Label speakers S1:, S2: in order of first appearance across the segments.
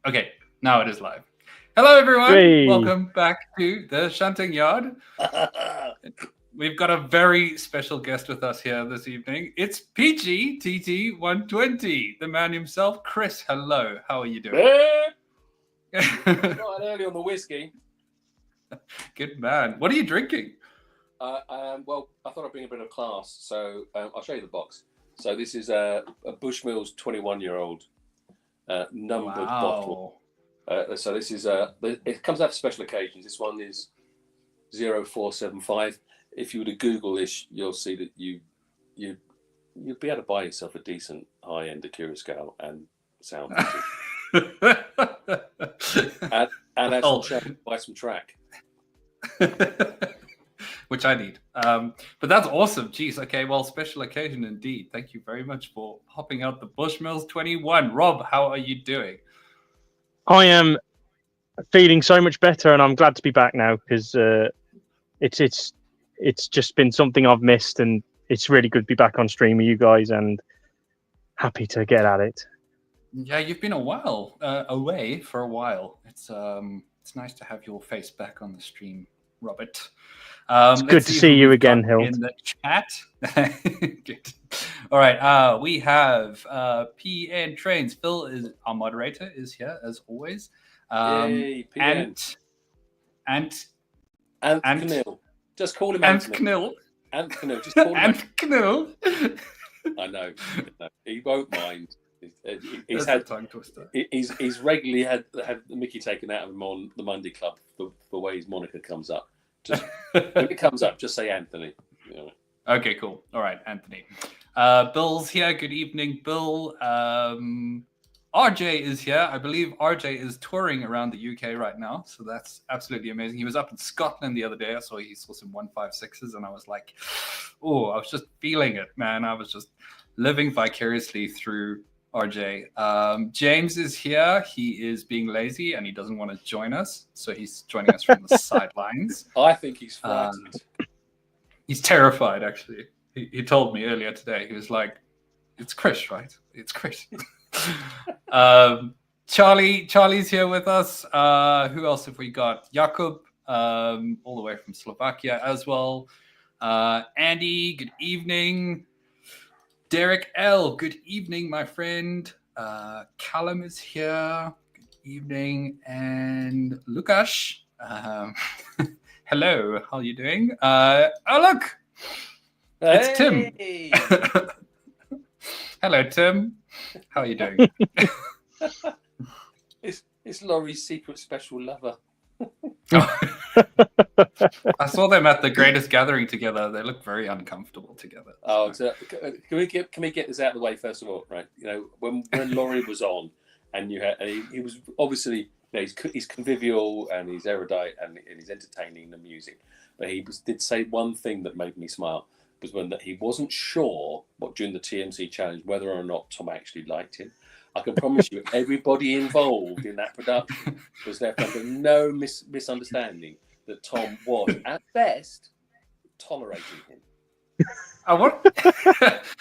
S1: Okay, now it is live. Hello, everyone.
S2: Hey.
S1: Welcome back to the Shunting Yard. We've got a very special guest with us here this evening. It's PeachyTT120, the man himself. Chris, hello. How are you doing?
S3: Not early on the whiskey.
S1: Good man. What are you drinking?
S3: Well, I thought I'd bring a bit of class, so I'll show you the box. So this is a Bushmills 21-year-old numbered bottle. So this is it comes out for special occasions. This one is 0475. If you were to Google this, you'll see that you'd be able to buy yourself a decent high-end Acura scale and sound. and actually buy some track.
S1: Which I need. But that's awesome. Jeez. Okay. Well, special occasion indeed. Thank you very much for popping out the Bushmills 21. Rob, how are you doing?
S2: I am feeling so much better, and I'm glad to be back now because it's just been something I've missed, and it's really good to be back on stream with you guys, and happy to get at it.
S1: Yeah, you've been away for a while. It's nice to have your face back on the stream, Robert.
S2: It's good to see you again, Hilt.
S1: In the chat. Good. All right. We have PN Trains. Phil is our moderator, is here as always.
S3: Yay, PN.
S1: Ant
S3: Knill. Just call him
S1: Ant Knill.
S3: Ant Knill. Just call him
S1: Ant Knill.
S3: I know. He won't mind. He's regularly had the Mickey taken out of him on the Monday Club for the way his moniker comes up. Just when it comes up, just say Anthony. You know.
S1: Okay, cool. All right, Anthony. Bill's here. Good evening, Bill. RJ is here. I believe RJ is touring around the UK right now, so that's absolutely amazing. He was up in Scotland the other day. I saw he saw some 156s, and I was like, oh, I was just feeling it, man. I was just living vicariously through RJ. James is here. He is being lazy and he doesn't want to join us, so he's joining us from the sidelines.
S3: I think he's frightened.
S1: He's terrified, actually. He told me earlier today. He was like, "It's Chris, right? It's Chris." Charlie's here with us. Who else have we got? Jakub, all the way from Slovakia as well. Andy, good evening. Derek L, good evening, my friend. Callum is here. Good evening. And Lukasz, hello. How are you doing? Oh, look. It's Tim. Hello, Tim. How are you doing?
S3: It's Laurie's secret special lover.
S1: I saw them at the Greatest Gathering together. They look very uncomfortable together.
S3: Oh, so can we get this out of the way first of all, right? You know, when Laurie was on, and he was obviously, you know, he's convivial and he's erudite and he's entertaining the music, but he did say one thing that made me smile was when that he wasn't sure during the TMC challenge whether or not Tom actually liked him. I can promise you, everybody involved in that production was left under no misunderstanding that Tom was, at best, tolerating him.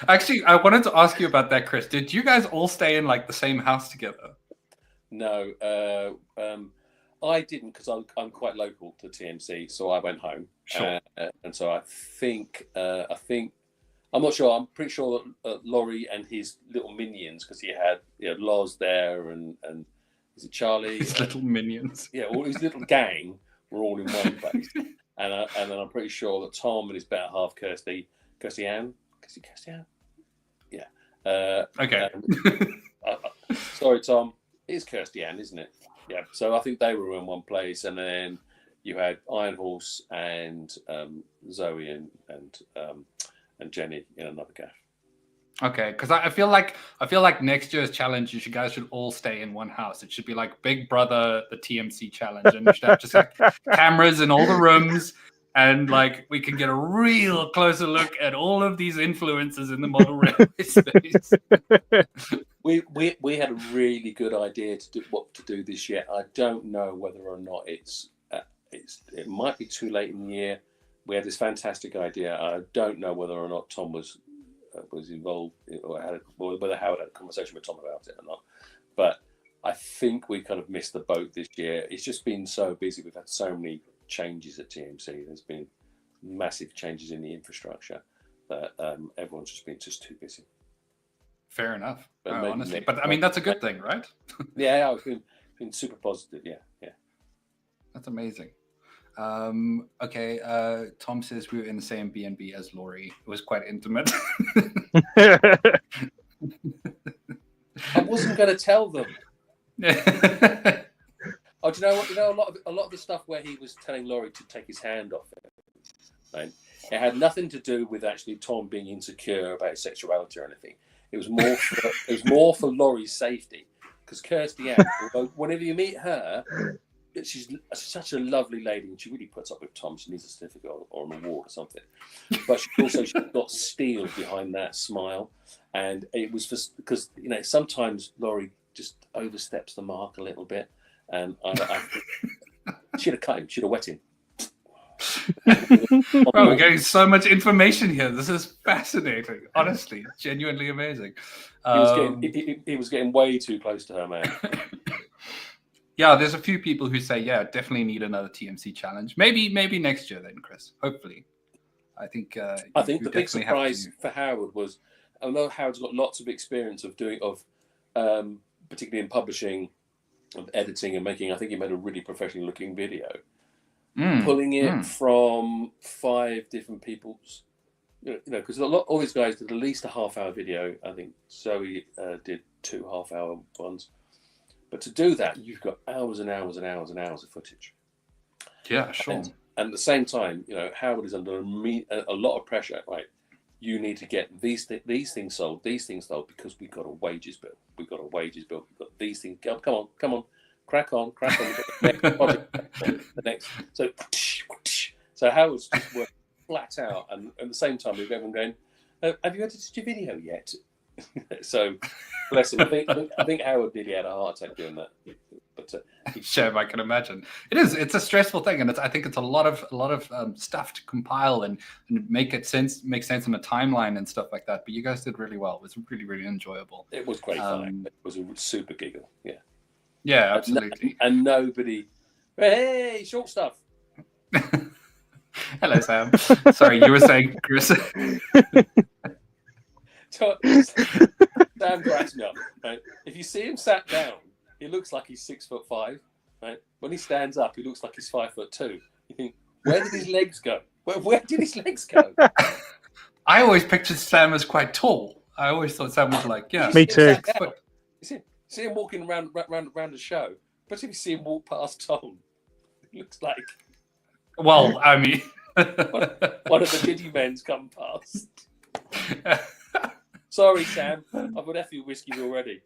S1: Actually, I wanted to ask you about that, Chris. Did you guys all stay in like the same house together?
S3: No, I didn't because I'm quite local to TMC, so I went home.
S1: Sure.
S3: And so I think. I'm not sure. I'm pretty sure that Laurie and his little minions, because he had Loz there and is it Charlie?
S1: His little minions.
S3: Yeah, all his little gang were all in one place. And then I'm pretty sure that Tom and his better half, Kirsty Ann? Yeah.
S1: Okay.
S3: Sorry, Tom. It's Kirsty Ann, isn't it? Yeah. So I think they were in one place, and then you had Iron Horse and Zoe and Jenny in another gaff.
S1: Okay, because I feel like next year's challenge, you guys should all stay in one house. It should be like Big Brother, the TMC challenge, and you should have just like cameras in all the rooms, and like we can get a real closer look at all of these influencers in the model railway space.
S3: We had a really good idea to do what to do this year. I don't know whether or not it might be too late in the year. We had this fantastic idea. I don't know whether or not Tom was involved, or whether Howard had a conversation with Tom about it or not. But I think we kind of missed the boat this year. It's just been so busy. We've had so many changes at TMC. There's been massive changes in the infrastructure that everyone's just been too busy.
S1: Fair enough.
S3: But
S1: Honestly, but I mean that's a good thing, right?
S3: Yeah, I've been super positive. Yeah.
S1: That's amazing. Okay. Tom says we were in the same B&B as Laurie. It was quite intimate.
S3: I wasn't going to tell them. Oh, do you know what? You know, a lot of the stuff where he was telling Laurie to take his hand off it, right? It had nothing to do with actually Tom being insecure about his sexuality or anything. It was more for Laurie's safety, because Kirsty Ann, although whenever you meet her, she's such a lovely lady, and she really puts up with Tom. She needs a certificate or an award or something. But she's got steel behind that smile, and it was just because sometimes Laurie just oversteps the mark a little bit, and I should have cut him, should have wet him.
S1: Wow, we're getting so much information here. This is fascinating. Honestly, genuinely amazing.
S3: He was getting way too close to her, man.
S1: Yeah, there's a few people who say, yeah, definitely need another TMC challenge. Maybe next year then, Chris. Hopefully. I think
S3: the big surprise for Howard was, although Howard's got lots of experience of particularly in publishing, of editing and making, I think he made a really professional looking video. Pulling it from 5 different people's, because all these guys did at least a half-hour video. I think Zoe did 2 half-hour ones. But to do that, you've got hours and hours and hours and hours of footage.
S1: Yeah, sure.
S3: And at the same time, Howard is under a lot of pressure. Right, you need to get these things sold, because we've got a wages bill. We've got these things. Come on. Crack on. The next. So Howard's just worked flat out, and at the same time, we've everyone going, "Have you edited your video yet?" So, bless him. I think Howard nearly had a heart attack doing that. But
S1: sure, I can imagine. It's a stressful thing, and I think it's a lot of stuff to compile and make sense in a timeline and stuff like that. But you guys did really well. It was really, really enjoyable.
S3: It was great fun. It was a super giggle. Yeah.
S1: Yeah, absolutely.
S3: And nobody, hey, short stuff.
S1: Hello, Sam. Sorry, you were saying, Chris.
S3: Sam cracks me up. Right? If you see him sat down, he looks like he's 6'5". Right? When he stands up, he looks like he's 5'2". You think, where did his legs go? Where did his legs go?
S1: I always pictured Sam as quite tall. I always thought Sam was like, yeah.
S2: Me too.
S3: See him walking around the show, but if you see him walk past Tom, it looks like.
S1: Well, I mean,
S3: one of the Diddy men's come past. Sorry, Sam, I've got a few whiskeys already.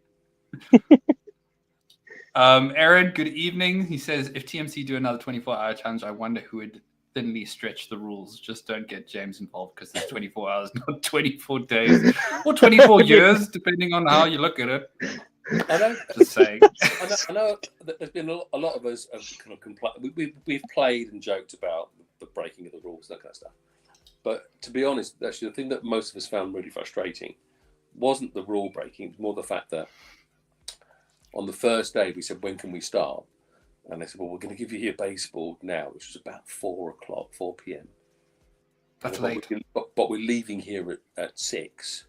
S1: Aaron, good evening. He says, if TMC do another 24-hour challenge, I wonder who would thinly stretch the rules. Just don't get James involved, because there's 24 hours, not 24 days or 24 years, depending on how you look at it.
S3: I know.
S1: Just saying.
S3: I know that there's been a lot of us have kind of complained. We've played and joked about the breaking of the rules, that kind of stuff. But to be honest, actually, the thing that most of us found really frustrating wasn't the rule breaking. It was more the fact that on the first day we said, when can we start? And they said, well, we're going to give you your baseboard now, which was about 4 p.m.
S1: That's late.
S3: But we're leaving here at 6.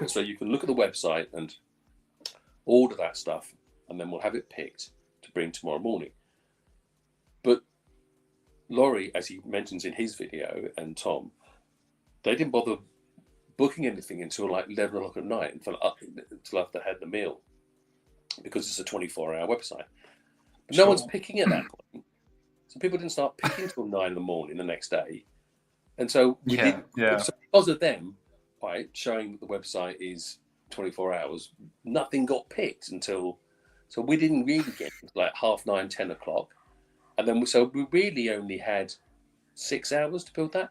S3: So you can look at the website and order that stuff, and then we'll have it picked to bring tomorrow morning. But Laurie, as he mentions in his video, and Tom, they didn't bother booking anything until like 11 o'clock at night, until after they had the meal, because it's a 24-hour website. But no one's picking at that point. So people didn't start picking until 9 in the morning the next day. And so,
S1: so
S3: because of them, right, showing that the website is 24 hours, nothing got picked until, so we didn't really get like 9:30, 10 o'clock. And then we really only had 6 hours to build that.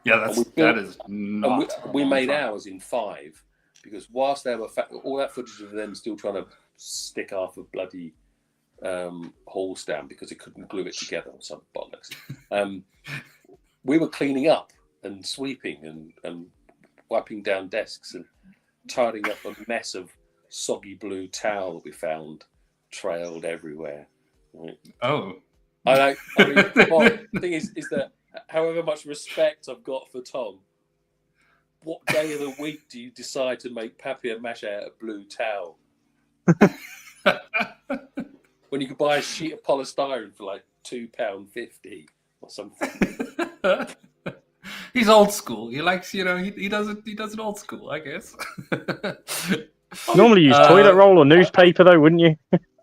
S1: Yeah, that is not.
S3: We made ours in 5, because whilst there were all that footage of them still trying to stick half a bloody hall stand because it couldn't glue it together or some bollocks. We were cleaning up and sweeping and wiping down desks and tidying up a mess of soggy blue towel that we found trailed everywhere. Right?
S1: Oh.
S3: I mean, the thing is that however much respect I've got for Tom, what day of the week do you decide to make papier-mâché out of blue towel? When you could buy a sheet of polystyrene for like £2.50 or something.
S1: He's old school. He likes, he does it old school, I guess.
S2: Normally use toilet roll or newspaper, though, wouldn't you?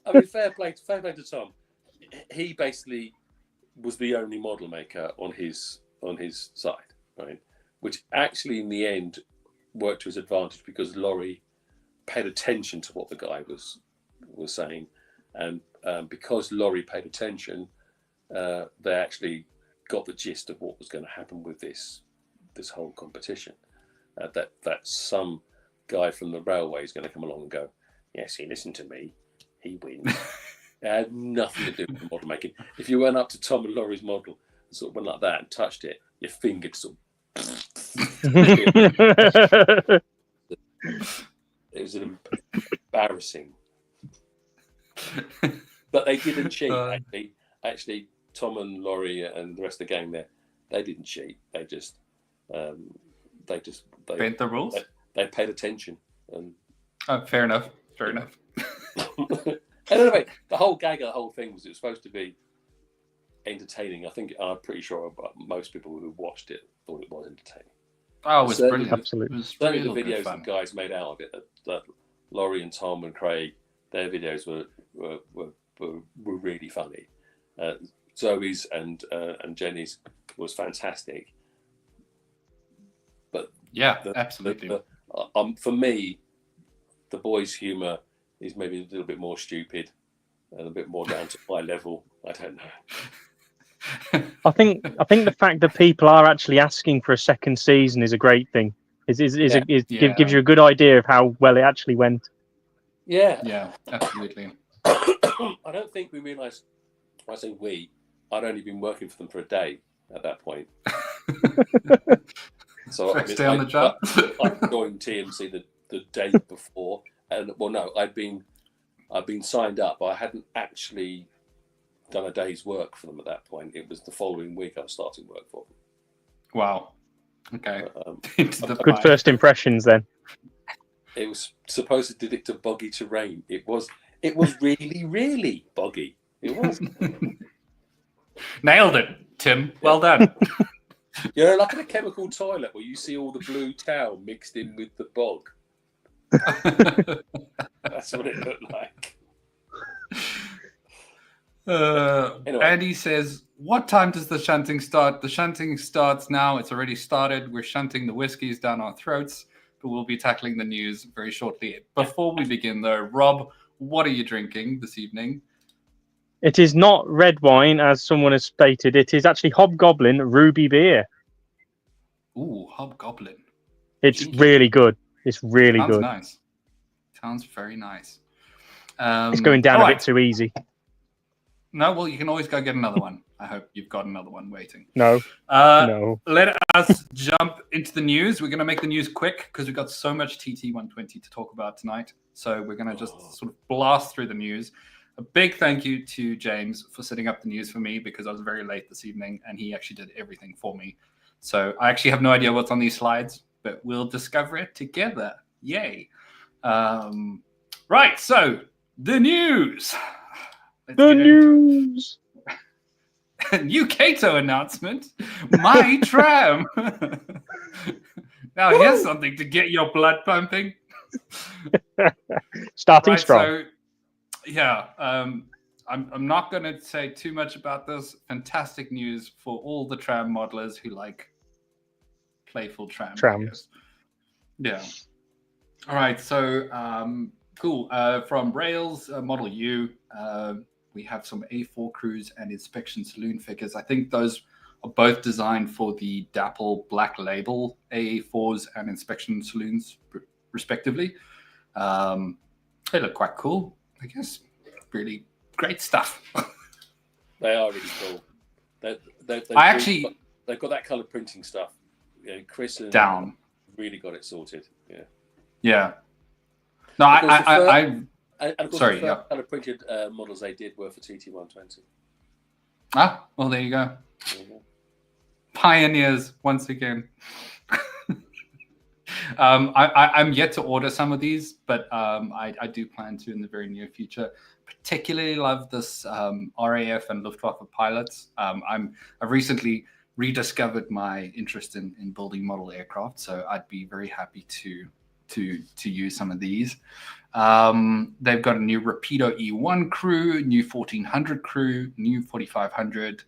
S3: I mean, fair play to Tom. He basically was the only model maker on his side, right? Which actually, in the end, worked to his advantage because Laurie paid attention to what the guy was saying, and because Laurie paid attention, they actually got the gist of what was going to happen with this whole competition. That some guy from the railway is going to come along and go, yes, he listened to me, he wins. It had nothing to do with the model making. If you went up to Tom and Laurie's model and sort of went like that and touched it, your finger sort of it was embarrassing. But they didn't cheat. Actually, Tom and Laurie and the rest of the gang there, they didn't cheat. They just
S1: bent the rules.
S3: They paid attention. And
S1: fair enough.
S3: and anyway, the whole gag of the whole thing was it was supposed to be entertaining. I'm pretty sure most people who watched it thought it was entertaining.
S1: Oh, it was brilliant.
S2: Absolutely.
S3: Certainly the videos that guys made out of it, that Laurie and Tom and Craig, their videos were really funny. Zoe's and Jenny's was fantastic. But
S1: yeah, absolutely.
S3: For me, the boys' humour is maybe a little bit more stupid and a bit more down to my level. I don't know.
S2: I think the fact that people are actually asking for a second season is a great thing. Gives you a good idea of how well it actually went.
S3: Yeah,
S1: absolutely.
S3: I don't think we realised. I say we. I'd only been working for them for a day at that point. So
S1: on the job.
S3: I joined TMC the day before, and I'd been signed up. I hadn't actually done a day's work for them at that point. It was the following week I was starting work for them.
S1: Wow. Okay.
S2: Good first impressions then.
S3: It was supposed to detect a boggy terrain. It was really, really boggy. It was.
S1: Nailed it, Tim. Well done.
S3: Like in a chemical toilet where you see all the blue towel mixed in with the bog. That's what it looked like. Anyway.
S1: Andy says, what time does the shunting start? The shunting starts now. It's already started. We're shunting the whiskies down our throats, but we'll be tackling the news very shortly. Before we begin, though, Rob, what are you drinking this evening?
S2: It is not red wine, as someone has stated. It is actually Hobgoblin Ruby Beer.
S1: Ooh, Hobgoblin.
S2: It's really good. It's really good.
S1: Nice. Sounds very nice.
S2: It's going down a bit too easy.
S1: No, well, you can always go get another one. I hope you've got another one waiting.
S2: No. No.
S1: Let us jump into the news. We're going to make the news quick because we've got so much TT120 to talk about tonight. So we're going to just sort of blast through the news. A big thank you to James for setting up the news for me because I was very late this evening and he actually did everything for me. So I actually have no idea what's on these slides, but we'll discover it together. Yay. Right, so the news.
S2: The news.
S1: New Cato announcement. My tram. Now here's something to get your blood pumping.
S2: Starting strong.
S1: So, yeah, I'm not going to say too much about this. Fantastic news for all the tram modelers who like playful trams. Videos. Yeah. All right. So, cool. From Rails Model U, we have some A4 Cruise and Inspection Saloon figures. I think those are both designed for the Dapple Black Label A4s and Inspection Saloons, respectively. They look quite cool, I guess. Really great stuff.
S3: They are really cool. They've got that color printing stuff. Chris and
S1: down.
S3: Really got it sorted. Yeah.
S1: Yeah. No,
S3: Of course,
S1: I
S3: And of course,
S1: Sorry,
S3: the
S1: yeah.
S3: first kind of printed models they did were for TT120.
S1: Well, there you go.
S3: Mm-hmm.
S1: Pioneers once again. I'm yet to order some of these, but I do plan to in the very near future. Particularly love this RAF and Luftwaffe pilots. I've recently rediscovered my interest in building model aircraft, so I'd be very happy to use some of these. They've got a new Rapido E1 crew, new 1400 crew, new 4500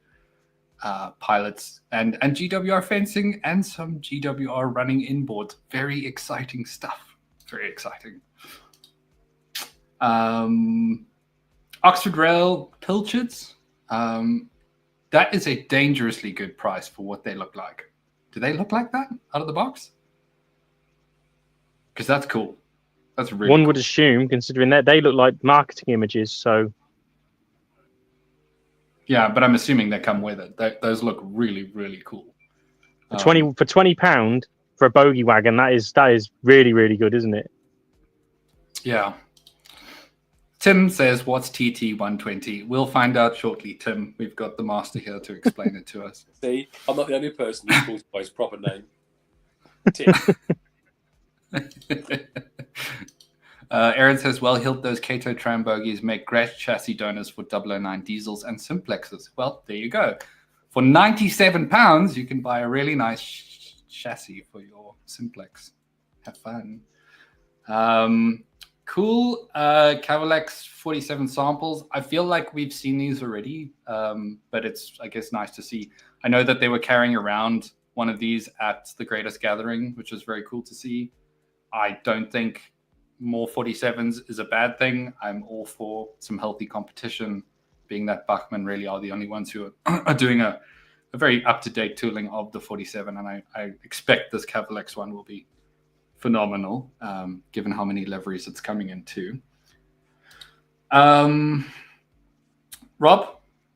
S1: pilots, and GWR fencing, and some GWR running inboards. Very exciting stuff. Very exciting. Oxford Rail Pilchards. That is a dangerously good price for what they look like. Do they look like that out of the box? Because that's cool. That's really
S2: One
S1: cool.
S2: would assume, considering that they look like marketing images. So
S1: Yeah, but I'm assuming they come with it. Those look really, really cool.
S2: for £20 for a bogey wagon, that is really, really good, isn't it?
S1: Yeah. Tim says, "What's TT120?" We'll find out shortly, Tim. We've got the master here to explain it to us.
S3: See, I'm not the only person who calls by his proper name. Tim.
S1: Aaron says, "Well, he'll those Kato tram bogies make great chassis donors for 009 diesels and simplexes." Well, there you go. For £97, you can buy a really nice chassis for your simplex. Have fun. Cool. Cavalex 47 samples. I feel like we've seen these already, but it's, I guess, nice to see. I know that they were carrying around one of these at the Greatest Gathering, which was very cool to see. I don't think more 47s is a bad thing. I'm all for some healthy competition, being that Bachmann really are the only ones who are doing a very up-to-date tooling of the 47, and I expect this Cavalex one will be phenomenal, given how many liveries it's coming into. Rob,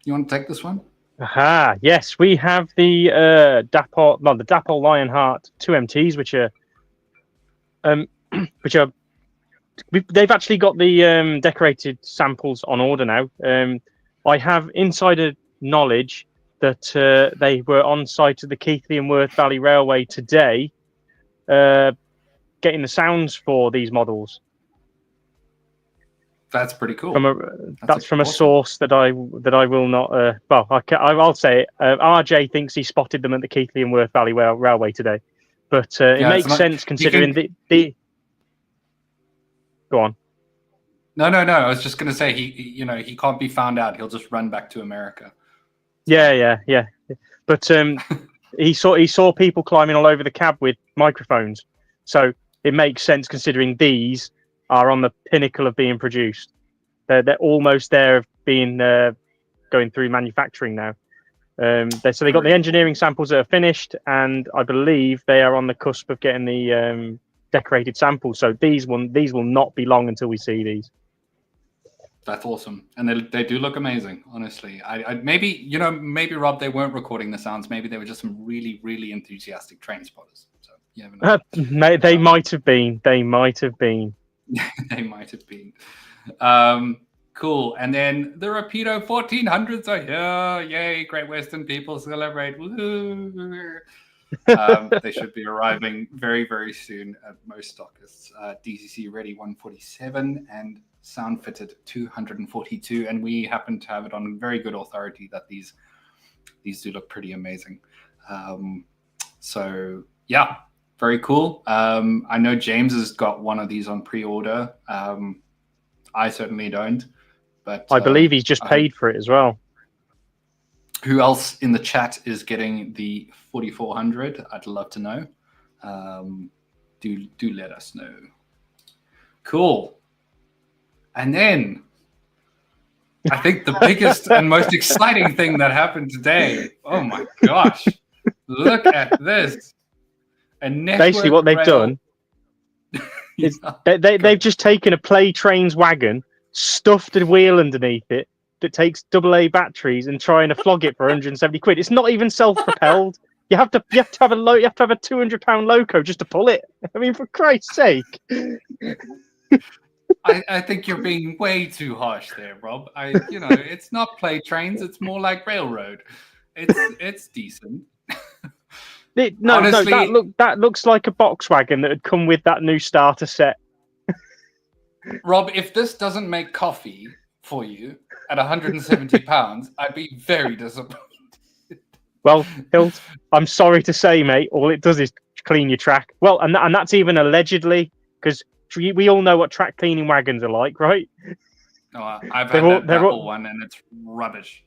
S1: you want to take this one?
S2: Aha, yes, we have the Dapol Lionheart 2MTs, they've actually got the decorated samples on order now. I have insider knowledge that they were on site at the Keighley and Worth Valley Railway today, getting the sounds for these models.
S1: That's pretty cool.
S2: That's from a source that I will not. I'll say it. RJ thinks he spotted them at the Keighley and Worth Valley Railway today, but it makes sense considering the. Go on.
S1: No. I was just going to say he can't be found out. He'll just run back to America.
S2: Yeah. But he saw people climbing all over the cab with microphones, so it makes sense considering these are on the pinnacle of being produced. They're almost there of being going through manufacturing now. So they got the engineering samples that are finished, and I believe they are on the cusp of getting the decorated samples. So these will not be long until we see these.
S1: That's awesome, and they do look amazing. Honestly, maybe Rob, they weren't recording the sounds. Maybe they were just some really, really enthusiastic train spotters. So you never know.
S2: They might have been. They might have been.
S1: They might have been. Cool. And then the Rapido 1400s are here. Yay! Great Western people celebrate. Woo-hoo. They should be arriving very, very soon at most stockists. DCC ready 147 and sound fitted 242, and we happen to have it on very good authority that these do look pretty amazing. So yeah, very cool. I know James has got one of these on pre-order. I certainly don't, but
S2: I believe he's just paid for it as well.
S1: Who else in the chat is getting the 4400? I'd love to know. Do let us know. Cool. And then I think the biggest and most exciting thing that happened today. Oh my gosh. Look at this.
S2: Basically what they've done is they've just taken a Play Trains wagon, stuffed a wheel underneath it that takes AA batteries, and trying to flog it for 170 quid. It's not even self-propelled. You have to have a £200 loco just to pull it. I mean, for Christ's sake.
S1: I think you're being way too harsh there, Rob. It's not play trains. It's more like railroad. It's decent.
S2: No,
S1: Honestly,
S2: that looks like a box wagon that had come with that new starter set.
S1: Rob, if this doesn't make coffee for you at 170 pounds, I'd be very disappointed.
S2: Well, Hilt, I'm sorry to say, mate, all it does is clean your track. Well, and that's even allegedly, because we all know what track cleaning wagons are like, right?
S1: No, I've had that Apple one, and it's rubbish.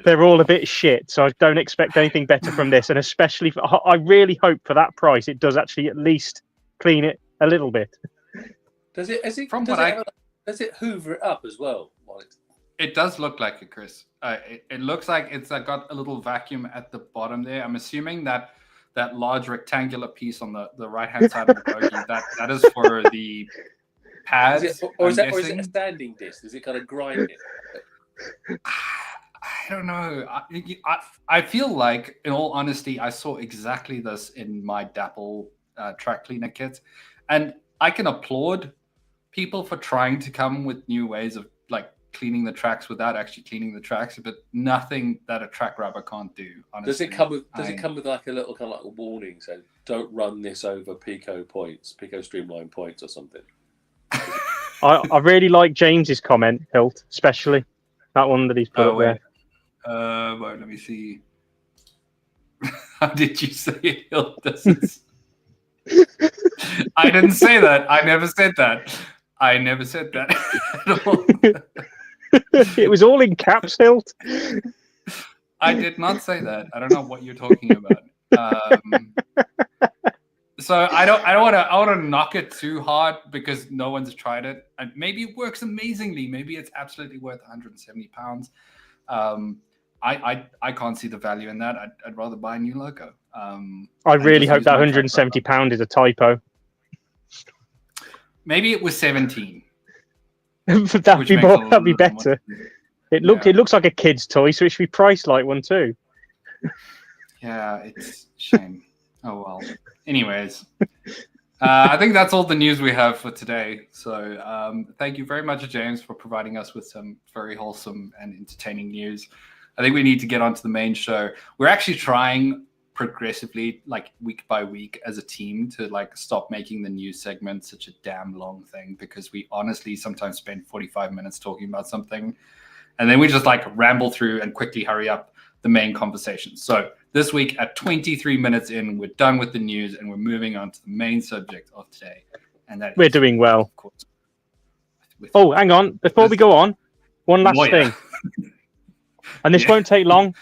S2: They're all a bit shit, so I don't expect anything better from this. And especially, I really hope for that price, it does actually at least clean it a little bit.
S3: Does it hoover it up as well?
S1: It does look like it, Chris. It looks like it's got a little vacuum at the bottom there. I'm assuming that large rectangular piece on the right-hand side of the bogie, that is for the pads.
S3: Is it a standing disc? Does it kind of grind it?
S1: I don't know. I feel like, in all honesty, I saw exactly this in my Dapple track cleaner kit. And I can applaud people for trying to come with new ways of cleaning the tracks without actually cleaning the tracks, but nothing that a track rubber can't do. Honestly.
S3: Does it come with like a little kind of like a warning, so don't run this over Pico Streamline points or something?
S2: I really like James's comment, Hilt, especially that one that he's put up there.
S1: Well, let me see. How did you say it, Hilt? I didn't say that. I never said that. I never said that at all.
S2: It was all in caps, Hilt.
S1: I did not say that. I don't know what you're talking about. So I don't want to knock it too hard because no one's tried it, and maybe it works amazingly. Maybe it's absolutely worth 170 pounds. I can't see the value in that. I'd rather buy a new logo.
S2: I really hope that 170 pound is a typo.
S1: Maybe it was 17.
S2: That'd be better. It looks like a kid's toy, so it should be priced like one too.
S1: Yeah, it's a shame. Oh well. Anyways, I think that's all the news we have for today. So thank you very much, James, for providing us with some very wholesome and entertaining news. I think we need to get onto the main show. We're actually trying progressively, week by week, as a team to stop making the news segment such a damn long thing, because we honestly sometimes spend 45 minutes talking about something and then we just ramble through and quickly hurry up the main conversation. So this week at 23 minutes in, we're done with the news and we're moving on to the main subject of today, and that
S2: we're doing well, of course. Hang on, before we go on, one last thing. And this won't take long.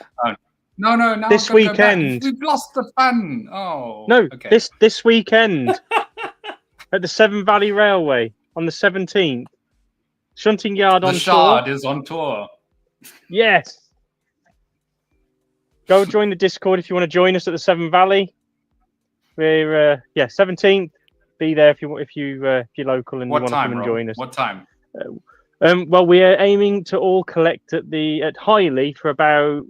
S1: No.
S2: This weekend.
S1: We've lost the fun. Oh.
S2: No, okay. This weekend at the Severn Valley Railway on the 17th. Shunting Yard on tour. The
S1: Shard is on tour.
S2: Yes. Go join the Discord if you want to join us at the Severn Valley. We're 17th. Be there if you're local and you want to come and join us.
S1: What time?
S2: Well, we are aiming to all collect at Highley for about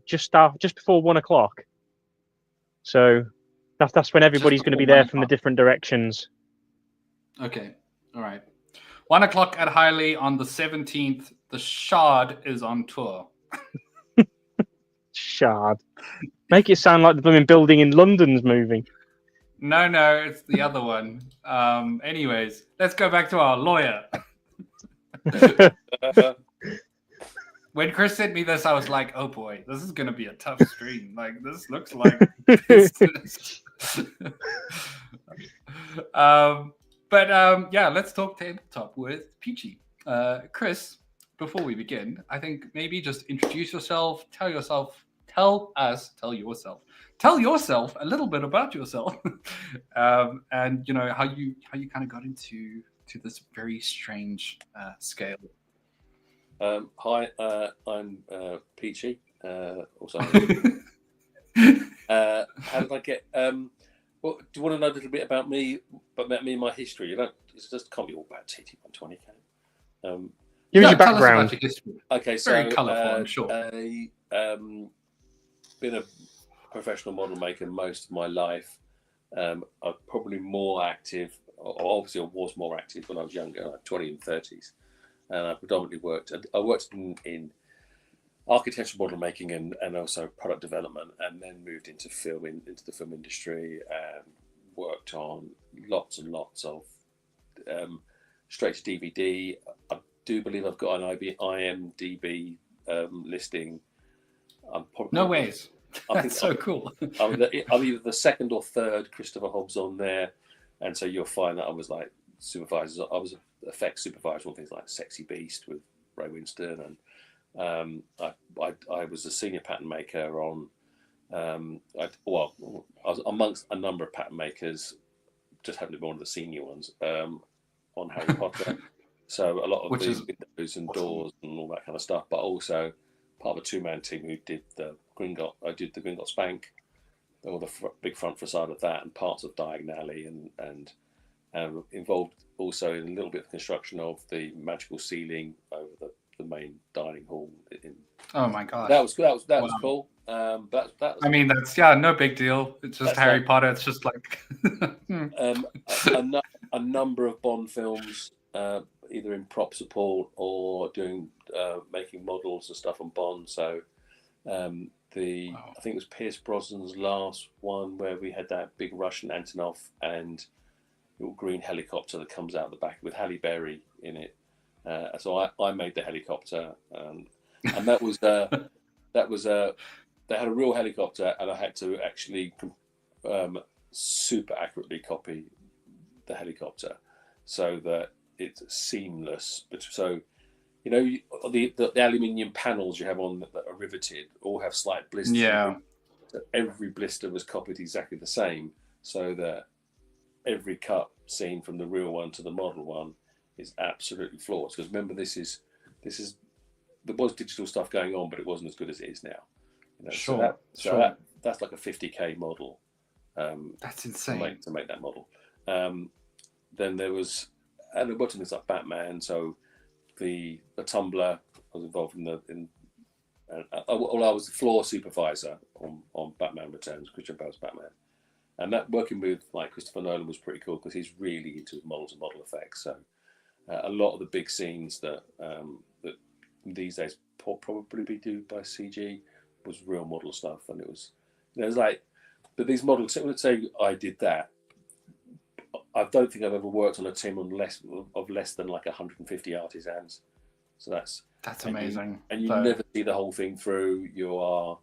S2: just before 1 o'clock. So that's when everybody's going to be there from the different directions.
S1: Okay, all right. 1 o'clock at Highley on the 17th. The Shard is on tour.
S2: Shard. Make it sound like the blooming building in London's moving.
S1: No, it's the other one. Anyways, let's go back to our lawyer. When Chris sent me this, I was like, oh boy, this is going to be a tough stream. This looks like... let's talk tabletop with Peachy. Chris, before we begin, I think maybe just introduce yourself, tell yourself a little bit about yourself, and how you kind of got into this very strange scale.
S3: Hi, I'm Peachy. Also, how did I get? Do you want to know a little bit about me? And my history. It just can't be all about TT120.
S2: Give me your background.
S3: Okay, so
S1: very colourful, I'm sure.
S3: Been a professional model maker most of my life. I'm probably more active obviously I was more active when I was younger, like 20 and 30s, and I predominantly worked in architectural model making and also product development, and then moved into into the film industry, and worked on lots and lots of straight to DVD. I do believe I've got an IMDb listing. I'm probably
S1: No ways. That's so cool.
S3: I'm either the second or third Christopher Hobbs on there, and so you'll find that I was like supervisor. I was effects supervisor on things like Sexy Beast with Ray Winston, and I was a senior pattern maker on. I was amongst a number of pattern makers, just happened to be one of the senior ones on Harry Potter. So a lot of windows and doors and all that kind of stuff, but also part of a two-man team who did the Gringotts. I did the Gringotts Bank, or the big front facade of that, and parts of Diagon Alley, and involved also in a little bit of construction of the magical ceiling over the main dining hall.
S1: Oh my gosh,
S3: that was cool. That was,
S1: I mean, that's no big deal. It's just Harry Potter. It's just like
S3: a number of Bond films, either in prop support or doing making models and stuff on Bond. So I think it was Pierce Brosnan's last one where we had that big Russian Antonov and little green helicopter that comes out the back with Halle Berry in it. So I made the helicopter, and that was they had a real helicopter, and I had to actually super accurately copy the helicopter so that it's seamless. But so, you know, the aluminium panels you have on that are riveted all have slight blisters.
S1: Yeah.
S3: So every blister was copied exactly the same, so that every cut seen from the real one to the model one is absolutely flawless. Because remember, there was digital stuff going on, but it wasn't as good as it is now. You know,
S1: sure.
S3: That's like a 50K model.
S1: That's insane
S3: to make that model. Then there was, and there were things like Batman. So the Tumblr, I was involved I was the floor supervisor on Batman Returns, Christian Bale's Batman, and that working with like Christopher Nolan was pretty cool because he's really into models and model effects. So a lot of the big scenes that these days probably be done by CG was real model stuff, and it was like, but these models. Let's say I did that. I don't think I've ever worked on a team on less than like 150 artisans. So that's
S1: amazing.
S3: You never see the whole thing through. You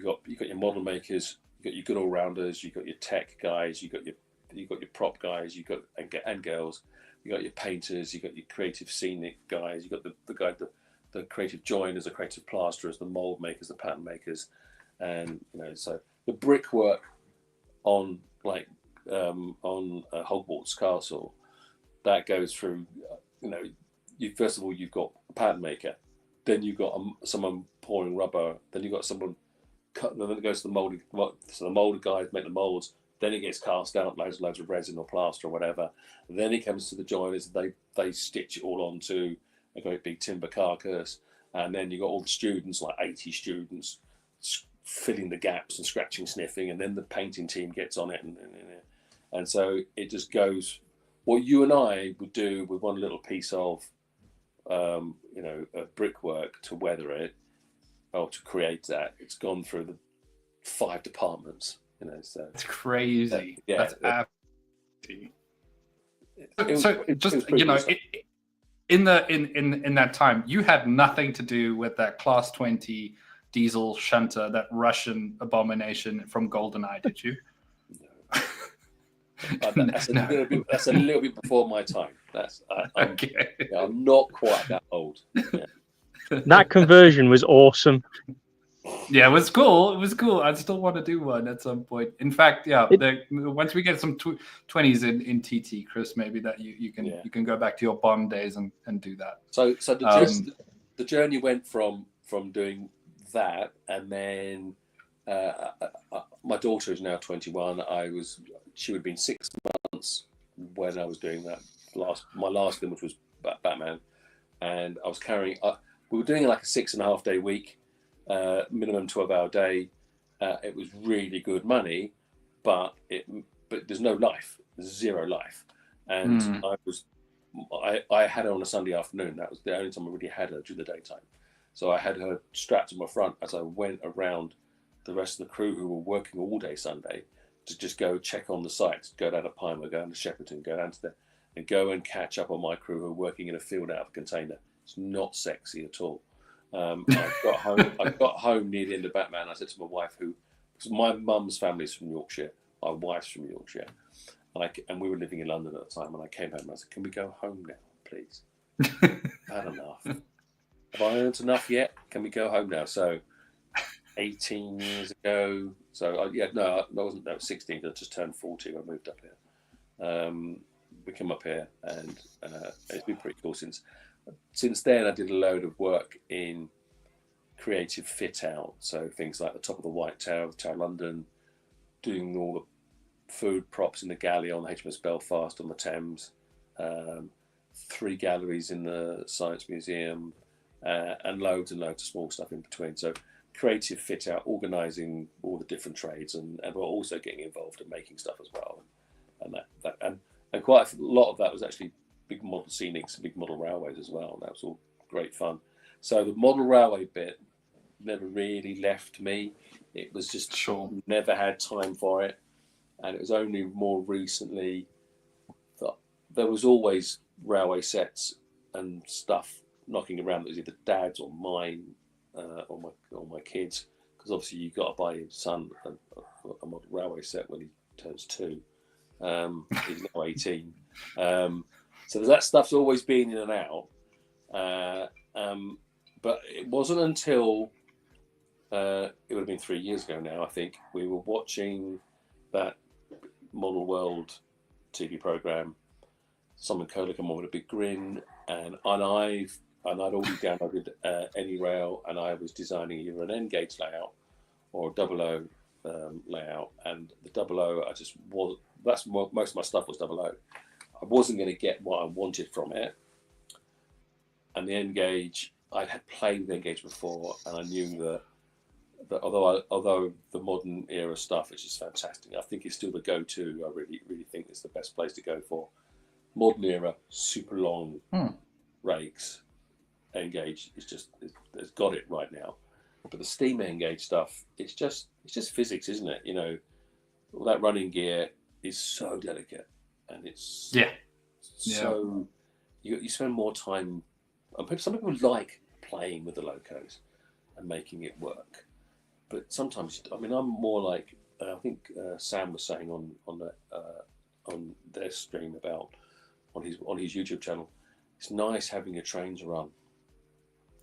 S3: got your model makers, you got your good all rounders, you got your tech guys, you got your prop guys, you got and girls, you got your painters, you got your creative scenic guys, you got the creative joiners, the creative plasterers, the mold makers, the pattern makers, and so the brickwork on Hogwarts Castle, that goes through. First of all you've got a pattern maker, then you've got someone pouring rubber, then you've got someone cut, then it goes to the molding. So the molded guys make the molds, then it gets cast out, loads of resin or plaster or whatever. Then it comes to the joiners, they stitch it all onto a great big timber carcass, and then you've got all the students, like 80 students, filling the gaps and scratching, sniffing, and then the painting team gets on it, and so it just goes. What you and I would do with one little piece of, brickwork to weather it, or to create that, it's gone through the 5 departments. So
S1: it's crazy.
S3: That's
S1: absolutely. In that time, you had nothing to do with that Class 20 diesel shunter, that Russian abomination from GoldenEye, did you?
S3: That's a little bit before my time. I'm not quite that old. Yeah.
S2: That conversion was awesome.
S1: Yeah, it was cool. I'd still want to do one at some point. In fact, once we get some 20s in TT, Chris, maybe that you can go back to your Bond days and do that.
S3: So the journey went from doing that, and then my daughter is now 21. She would have been 6 months when I was doing that my last film, which was Batman, and I was carrying. We were doing like a 6.5 day week, minimum 12-hour day. It was really good money, but there's no life, zero life. and I had her on a Sunday afternoon. That was the only time I really had her during the daytime. So I had her strapped to my front as I went around the rest of the crew who were working all day Sunday to just go check on the sites, go down to Pinemore, go down to Shepperton, go down to there, and go and catch up on my crew who are working in a field out of a container. It's not sexy at all. I got home near the end of Batman. I said to my wife, because my mum's family's from Yorkshire, my wife's from Yorkshire, and we were living in London at the time. And I came home and I said, "Can we go home now, please? I've had enough. Have I earned enough yet? Can we go home now?" So 18 years ago. So I was 16. I just turned 40 when I moved up here. We came up here, and it's been pretty cool since then. I did a load of work in creative fit out, so things like the top of the White Tower, the Tower of London, doing all the food props in the galley on HMS Belfast on the Thames, 3 galleries in the Science Museum, and loads of small stuff in between. So creative fit out, organising all the different trades, and we're also getting involved in making stuff as well. And quite a lot of that was actually big model scenics and big model railways as well. And that was all great fun. So the model railway bit never really left me. It was just never had time for it. And it was only more recently that there was always railway sets and stuff knocking around that was either dad's or mine or my kids, because obviously you got to buy your son a model railway set when he turns 2. He's now 18. So that stuff's always been in and out. But it wasn't until it would have been 3 years ago now, I think, we were watching that Model World TV program. Simon Kohler came on with a big grin, and I'd already downloaded AnyRail, and I was designing either an N gauge layout or a 00 layout. And the 00, most of my stuff was 00. I wasn't going to get what I wanted from it. And the N gauge, I had played with N gauge before, and I knew that although the modern era stuff is just fantastic, I think it's still the go-to. I really think it's the best place to go for modern era, super long rakes. N gauge it's got it right now. But the steam N gauge stuff, it's just physics, isn't it? All that running gear is so delicate, and it's so you spend more time. Some people like playing with the locos and making it work, but sometimes I'm more like I think Sam was saying on their stream about on his YouTube channel. It's nice having your trains run.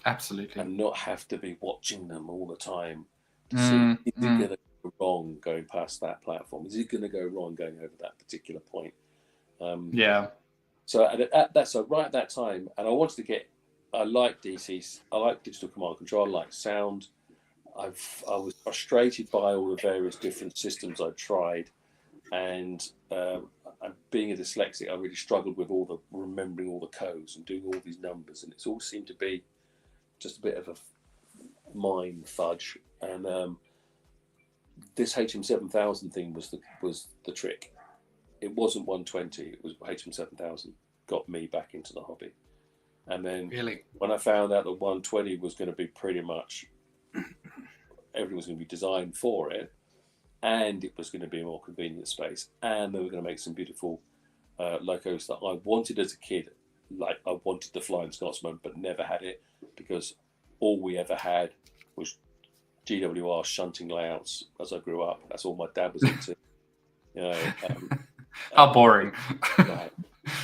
S1: Absolutely.
S3: And not have to be watching them all the time to see, is it going to go wrong going past that platform? Is it going to go wrong going over that particular point? So right at that time, and I like DCs, I like digital command and control, I like sound. I was frustrated by all the various different systems I tried, and being a dyslexic, I really struggled with remembering all the codes and doing all these numbers, and it all seemed to be just a bit of a mind fudge. And this HM7000 thing was the trick. It wasn't 120, it was HM7000 got me back into the hobby. And then when I found out that 120 was going to be pretty much everything was going to be designed for it, and it was going to be a more convenient space, and they were going to make some beautiful locos that I wanted as a kid. Like I wanted the Flying Scotsman, but never had it, because all we ever had was GWR shunting layouts as I grew up. That's all my dad was into.
S1: How boring.
S3: Right.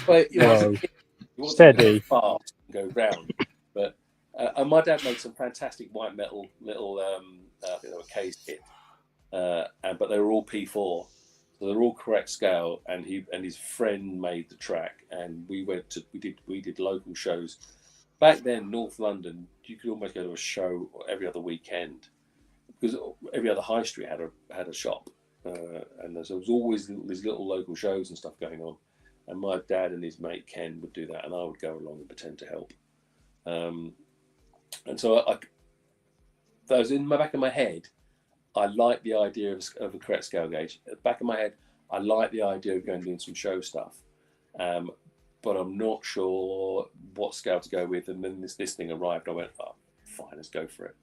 S3: But as a kid, you want to go fast and go round. But and my dad made some fantastic white metal little I think they were case kit, but they were all P4. So they're all correct scale, and his friend made the track, and we did local shows. Back then, North London, you could almost go to a show every other weekend, because every other high street had a shop, and there was always these little local shows and stuff going on. And my dad and his mate Ken would do that, and I would go along and pretend to help. And so that was in the back of my head. I like the idea of a correct scale gauge. At the back of my head, I like the idea of going and doing some show stuff. but I'm not sure what scale to go with. And then this thing arrived. I went, oh, fine, let's go for it.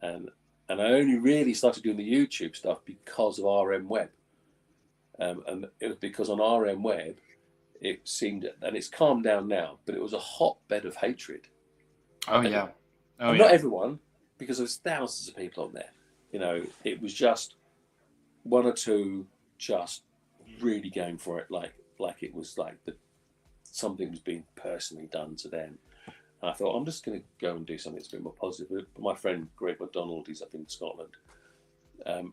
S3: And I only really started doing the YouTube stuff because of RM Web. And it was because on RM Web, it seemed, and it's calmed down now, but it was a hotbed of hatred.
S1: Oh, yeah. Oh,
S3: and
S1: yeah.
S3: not everyone, because there's thousands of people on there. You know, it was just one or two just really going for it, like it was like something was being personally done to them. And I thought, I'm just going to go and do something that's a bit more positive. But my friend Greg McDonald, he's up in Scotland.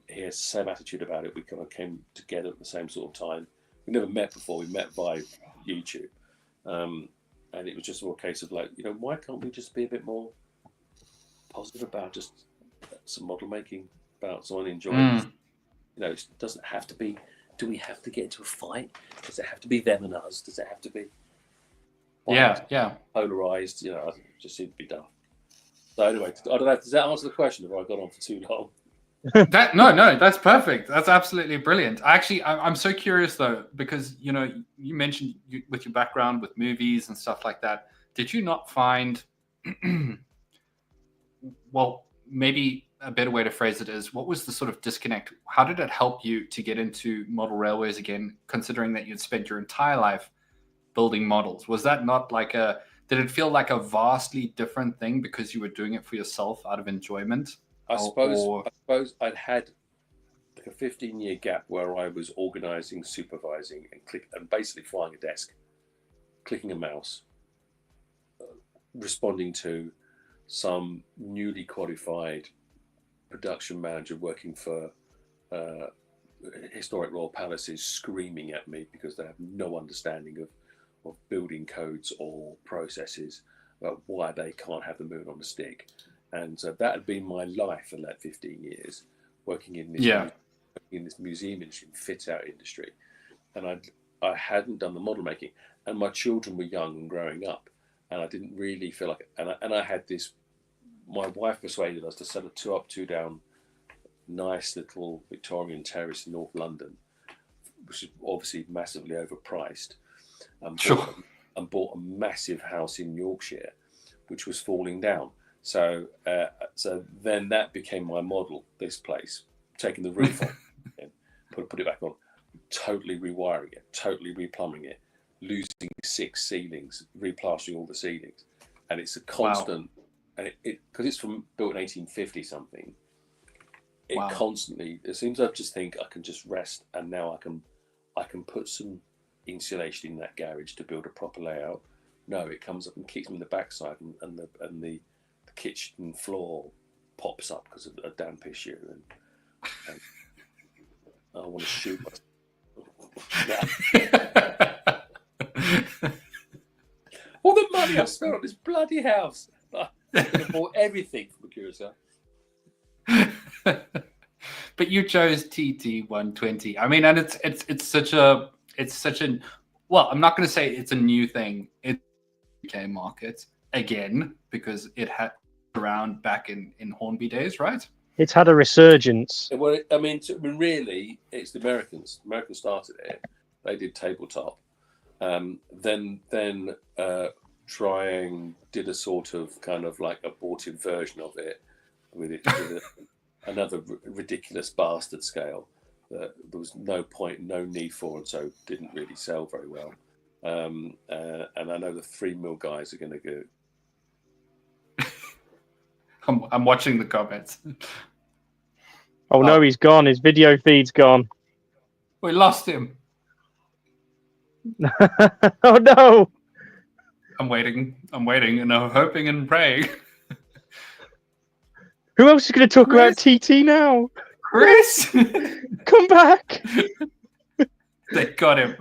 S3: He has the same attitude about it. We kind of came together at the same sort of time. We never met before. We met via YouTube. And it was just all a case of like, you know, why can't we just be a bit more positive about just some model making, about someone enjoying it? You know, it doesn't have to be, do we have to get into a fight? Does it have to be them and us? Does it have to be polarized? You know, it just seemed to be dumb. So anyway, I don't know, does that answer the question, or I got on for too long?
S1: No, that's perfect. That's absolutely brilliant. Actually, I'm so curious though, because you know, you mentioned with your background with movies and stuff like that, did you not find well, maybe a better way to phrase it is, what was the sort of disconnect? How did it help you to get into model railways again, considering that you'd spent your entire life building models? Was that not like did it feel like a vastly different thing because you were doing it for yourself out of enjoyment?
S3: I suppose I'd had like a 15-year gap where I was organizing, supervising, and basically flying a desk, clicking a mouse, responding to some newly qualified production manager working for historic royal palaces screaming at me because they have no understanding of building codes or processes about why they can't have the moon on a stick. And so that had been my life in that 15 years, working in this museum industry, fit out industry. And I hadn't done the model making, and my children were young and growing up, and I didn't really feel like it. And I had this, my wife persuaded us to set a 2 up, 2 down, nice little Victorian terrace in North London, which is obviously massively overpriced, and bought a massive house in Yorkshire, which was falling down. So then that became my model, this place, taking the roof off, and put it back on, totally rewiring it, totally replumbing it, losing 6 ceilings, replastering all the ceilings. And it's a constant, and it because it's built in 1850 something, it constantly, it seems I just think I can just rest, and now I can put some insulation in that garage to build a proper layout. No, it comes up and kicks me in the backside, and the kitchen floor pops up because of a damp issue, and I want to shoot myself. All the money I spent on this bloody house, I could have bought everything from Curacao.
S1: But you chose TT120. I mean, and it's such a well, I'm not going to say it's a new thing. It's the UK market again because it had around back in Hornby days, right?
S2: It's had a resurgence.
S3: Well, I mean, really, it's the Americans. Americans started it. They did tabletop. Then did a sort of kind of like abortive version of it with another ridiculous bastard scale that there was no point, no need for, and so didn't really sell very well. And I know the 3 mil guys are going to go.
S1: I'm watching the comments.
S2: Oh no, he's gone. His video feed's gone.
S1: We lost him.
S2: Oh no!
S1: I'm waiting, and I'm hoping and praying.
S2: Who else is going to talk about TT now?
S1: Chris!
S2: Come back!
S1: They got him.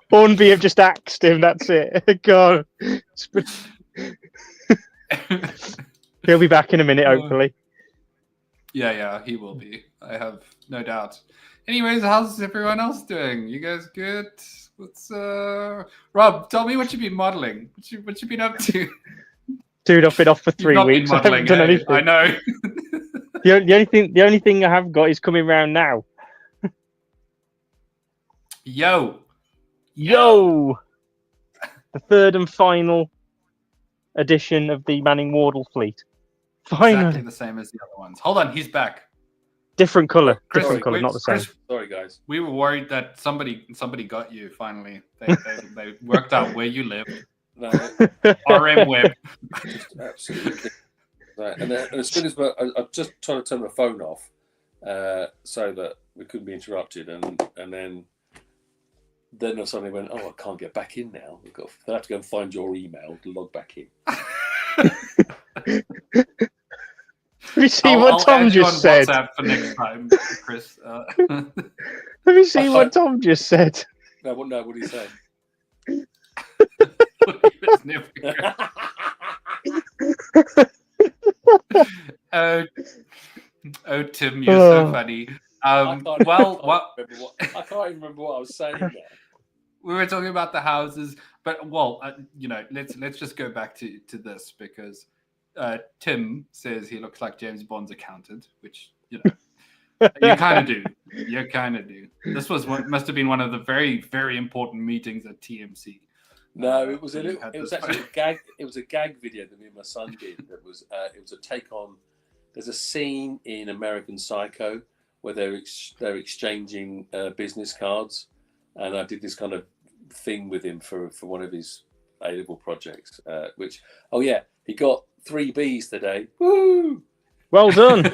S2: Hornby have just axed him, that's it. God. He'll be back in a minute, hopefully.
S1: Yeah, he will be. I have no doubt. Anyways, how's everyone else doing? You guys good? What's Rob, tell me what you've been modeling. What you been up to?
S2: Dude, I've been off for 3 weeks. I haven't done anything.
S1: I know.
S2: The only thing I have got is coming round now.
S1: Yo.
S2: Yo! The third and final edition of the Manning Wardle fleet. Finally.
S1: Exactly the same as the other ones. Hold on, he's back.
S2: Different colour.
S1: Chris,
S2: Different colour, not the same.
S1: Chris,
S3: Sorry, guys.
S1: we were worried that somebody got you finally. They worked out where you lived.
S3: No,
S1: RM Web.
S3: just absolutely. Right. And as soon as I just trying to turn my phone off so that we couldn't be interrupted, and then I suddenly went, oh, I can't get back in now. They'll have to go and find your email to log back in.
S2: Have you seen what Tom just said?
S1: WhatsApp for next time, Chris.
S2: Have you seen what Tom just said?
S3: No, what did he say?
S1: Oh, Tim, you're so funny.
S3: I can't even remember what I was saying there.
S1: We were talking about the houses, but let's just go back to this because Tim says he looks like James Bond's accountant, which you kind of do. You kind of do. This must have been one of the very, very important meetings at TMC.
S3: No, it was actually a gag. It was a gag video that me and my son did. It was a take on. There's a scene in American Psycho where they're exchanging business cards, and I did this kind of thing with him for one of his A-level projects. He got 3 Bs today. Woo!
S2: Well done.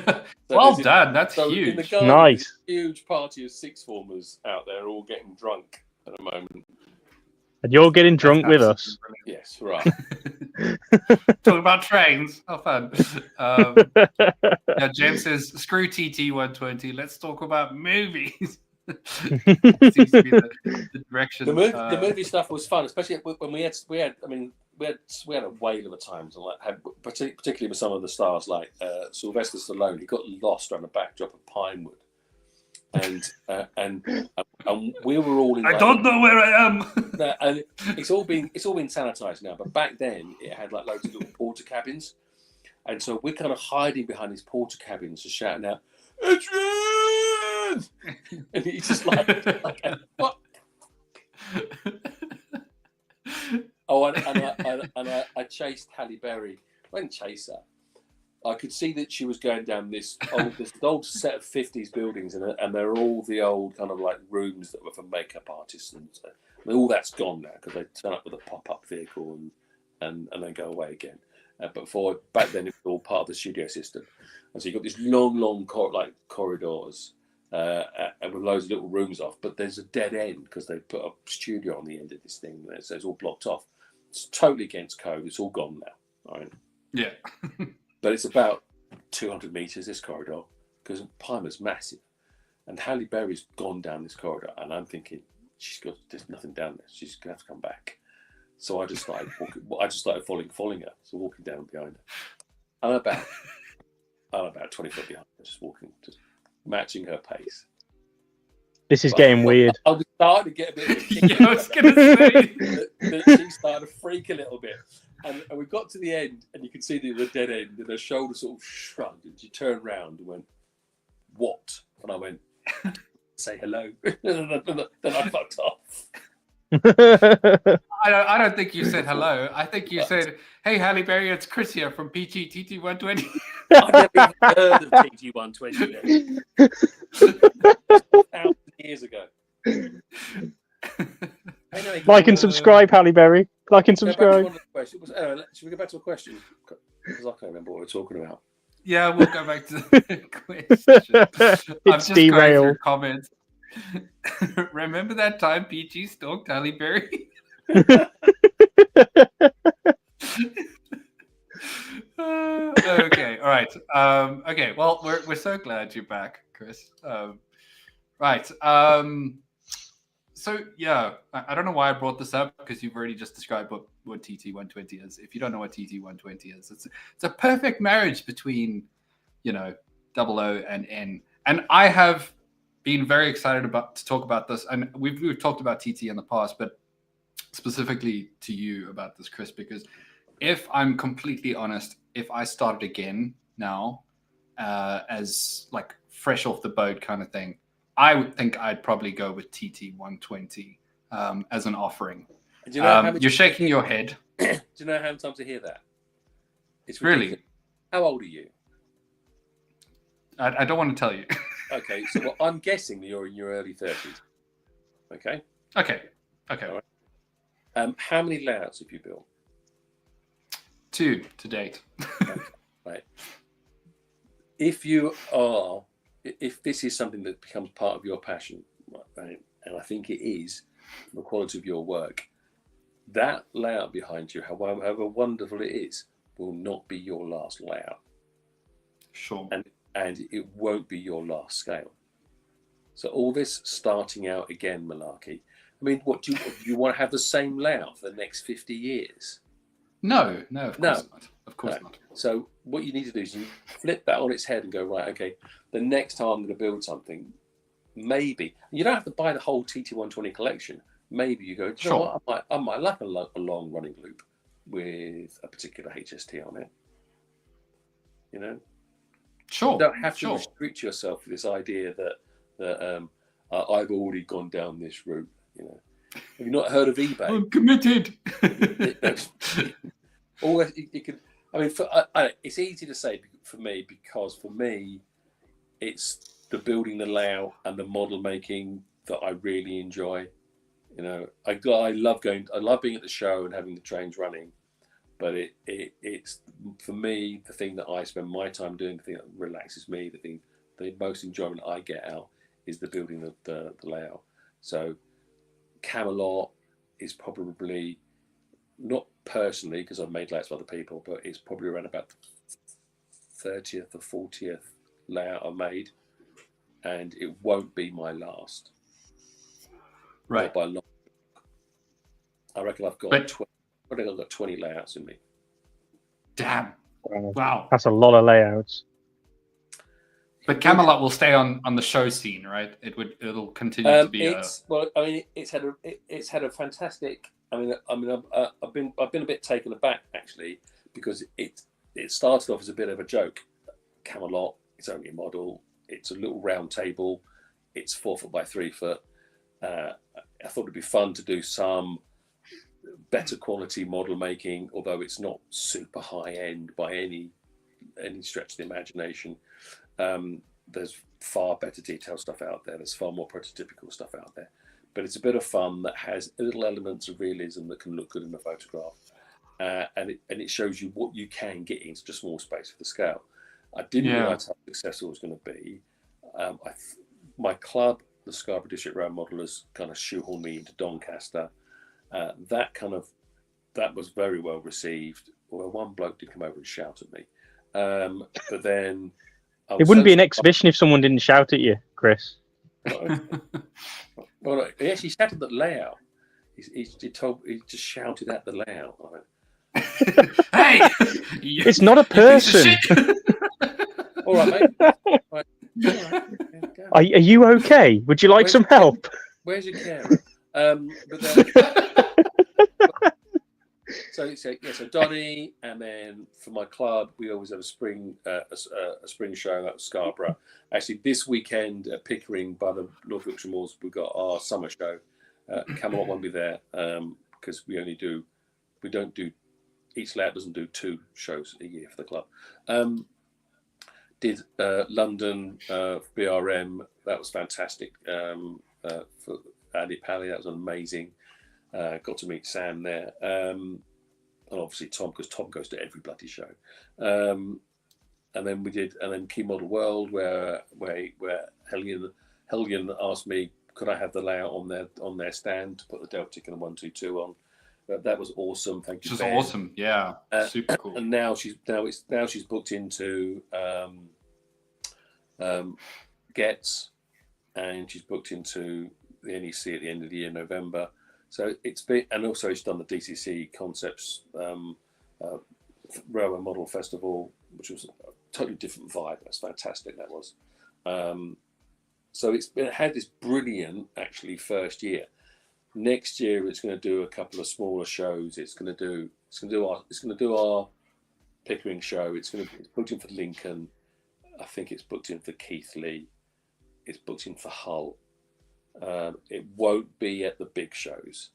S1: Well done. That's huge.
S3: In the garden,
S2: Nice.
S3: Huge party of 6th formers out there, all getting drunk at the moment.
S2: And you're getting drunk with us.
S1: Brilliant.
S3: Yes, right.
S1: Talking about trains. How fun. James says, screw TT120. Let's talk about movies. Seems to be the direction.
S3: The movie stuff was fun, especially when we had a whale of a time, particularly with some of the stars like Sylvester Stallone. He got lost on a backdrop of Pinewood, and we were all in.
S1: I don't know where I am.
S3: And it's all been sanitized now, but back then it had like loads of little porter cabins, and so we're kind of hiding behind these porter cabins, just shouting out, "Adrian!" and he's just like what? Oh, and I chased Halle Berry. I didn't chase her. I could see that she was going down this old set of 50s buildings, and they're all the old kind of like rooms that were for makeup artists, and all that's gone now because they turn up with a pop-up vehicle and then go away again. But back then, it was all part of the studio system, and so you've got these long corridors and with loads of little rooms off. But there's a dead end because they put a studio on the end of this thing, so it's all blocked off. It's totally against code. It's all gone now. Right?
S1: Yeah.
S3: But it's about 200 meters, this corridor, because Pinewood's massive. And Halle Berry's gone down this corridor, and I'm thinking, there's nothing down there. She's going to have to come back. So I just started walking. I just started following her. So walking down behind her. I'm about 20 foot behind her, just walking, just matching her pace.
S2: This is getting weird.
S3: I was starting to get a bit of a kick.
S1: Yeah, I was going to say.
S3: that she started to freak a little bit. And we got to the end, and you could see the dead end, and her shoulders sort of shrugged, and she turned round and went, "What?" And I went, "Say hello." Then I fucked off.
S1: I don't think you said hello. I think you said, "Hey, Halle Berry, it's Chris here from PeachyTT120."
S3: I never even heard of TT120 then. 1,000 years ago. Anyway,
S2: Like and subscribe, Halle Berry. Like and subscribe.
S3: Should we go back to a question? Because I can't remember what we're talking about.
S1: Yeah, we'll go back to the question. I'm just
S2: derailed.
S1: going through comments. Remember that time Peachy stalked Halle Berry? Okay, all right. Okay, well, we're so glad you're back, Chris. Right. So yeah, I don't know why I brought this up because you've already just described what TT120 is. If you don't know what TT120 is, it's a perfect marriage between, 00 and N. And I have been very excited to talk about this. And we've talked about TT in the past, but specifically to you about this, Chris, because if I'm completely honest, if I started again now, as like fresh off the boat kind of thing, I would think I'd probably go with TT120 as an offering.
S3: Do you know how many
S1: You're shaking your head.
S3: Do you know how many times I hear that? It's
S1: Really?
S3: ridiculous. How old are you?
S1: I don't want to tell you.
S3: Okay, so well, I'm guessing that you're in your early 30s. Okay.
S1: Okay.
S3: All right. How many layouts have you built?
S1: 2 to date.
S3: Okay, right. If this is something that becomes part of your passion, right, and I think it is, the quality of your work, that layout behind you, however wonderful it is, will not be your last layout.
S1: Sure.
S3: And it won't be your last scale. So all this starting out again malarkey. I mean, what do you want to have the same layout for the next 50 years?
S1: No, of course not. Of course not.
S3: So what you need to do is you flip that on its head and go, right, okay, the next time I'm going to build something, maybe you don't have to buy the whole TT120 collection. Maybe you go, you know what, I might like a long running loop with a particular HST on it. You know,
S1: Sure.
S3: You don't have to restrict yourself to this idea that I've already gone down this route. You know, have you not heard of eBay?
S1: I'm committed.
S3: Or you can. I mean, it's easy to say for me because for me, it's the building, the layout, and the model making that I really enjoy. You know, I love being at the show and having the trains running, but it's for me the thing that I spend my time doing, the thing that relaxes me, the most enjoyment I get out is the building, the layout. So Camelot is probably not personally because I've made layouts for other people, but it's probably around about the 30th or 40th layout I made, and it won't be my last.
S1: Right.
S3: By long. I reckon I've got 20 layouts in me.
S1: Damn. Wow.
S2: That's a lot of layouts.
S1: But Camelot will stay on the show scene, right? It'll continue to be.
S3: Well, I mean, it's had a fantastic. I mean, I've been a bit taken aback actually because it started off as a bit of a joke. Camelot, it's only a model. It's a little round table. It's 4 foot by 3 foot. I thought it'd be fun to do some better quality model making, although it's not super high end by any stretch of the imagination. There's far better detailed stuff out there. There's far more prototypical stuff out there. But it's a bit of fun that has little elements of realism that can look good in a photograph. And it shows you what you can get into just small space for the scale. I didn't realize how successful it was going to be. My club, the Scarborough District Road Modelers, kind of shoehorned me into Doncaster. That was very well received. Although one bloke did come over and shout at me. But then
S2: it wouldn't be an exhibition if someone didn't shout at you, Chris.
S3: Well, he actually shouted at the layout. He just shouted at the layout.
S1: Hey,
S2: it's not a person.
S3: All right, mate. Right.
S2: Are you okay? Would you like some help?
S3: Where's your carer? But then, so Donny, and then for my club, we always have a spring show at Scarborough. Actually, this weekend at Pickering by the North Yorkshire Moors, we've got our summer show. Camelot won't be there because we don't do. Each layout doesn't do 2 shows a year for the club. Did London BRM, that was fantastic. For Andy Pally, that was amazing. Got to meet Sam there. And obviously Tom, because Tom goes to every bloody show. And then Key Model World, where Hellion asked me, could I have the layout on their stand to put the Deltic and the 122 on. That was awesome. Thank you.
S1: Which was awesome. Yeah, super cool.
S3: And now she's booked into Getz, and she's booked into the NEC at the end of the year, November. So it's been, and also she's done the DCC Concepts Railway Model Festival, which was a totally different vibe. That's fantastic. That was. So it had this brilliant actually first year. Next year it's going to do a couple of smaller shows. It's going to do our Pickering show. It's booked in for Lincoln. I think it's booked in for Keighley, It's booked in for Hull. It won't be at the big shows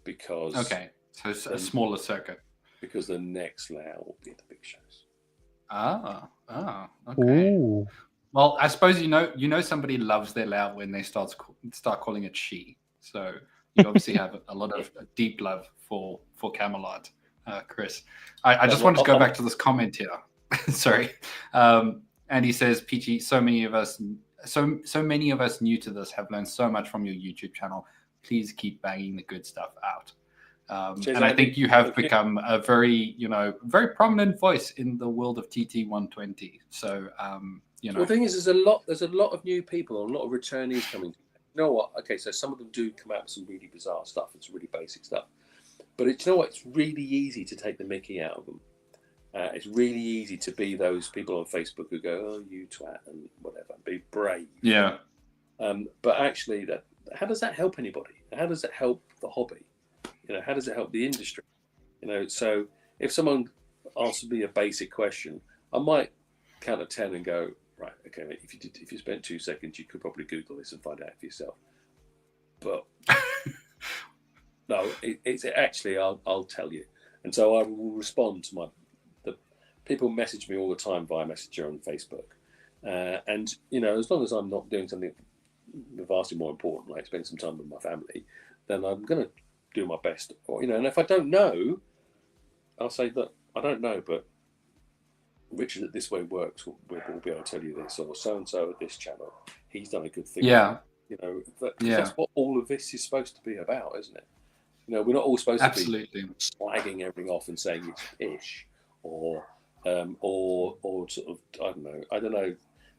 S3: because
S1: so it's a smaller circuit.
S3: Because the next layout will be at the big shows.
S1: Okay.
S2: Ooh.
S1: Well, I suppose you know somebody loves their layout when they start calling it she. So you obviously have a lot of deep love for Camelot, Chris. I just wanted to go back to this comment here. Sorry, and he says, "Peachy, so many of us new to this have learned so much from your YouTube channel. Please keep banging the good stuff out." And I think you have become a very prominent voice in the world of TT120. So,
S3: Well, the thing is, there's a lot of new people, a lot of returnees coming. You know what? Okay, so some of them do come out with some really bizarre stuff. It's really basic stuff. But you know what? It's really easy to take the mickey out of them. It's really easy to be those people on Facebook who go, "Oh, you twat," and whatever. Be brave.
S1: Yeah.
S3: But actually, how does that help anybody? How does it help the hobby? How does it help the industry? So if someone asks me a basic question, I might count to 10 and go, right, okay, mate, if you spent 2 seconds, you could probably Google this and find out for yourself. But no, it's actually, I'll tell you. And so I will respond to the people message me all the time via Messenger on Facebook. And, as long as I'm not doing something vastly more important, like spending some time with my family, then I'm going to do my best. And if I don't know, I'll say, look, I don't know, but Richard at This Way Works will be able to tell you this, or so-and-so at this channel, he's done a good thing.
S1: Yeah.
S3: That's what all of this is supposed to be about, isn't it? We're not all supposed to be slagging everything off and saying it's pish, or sort of, I don't know.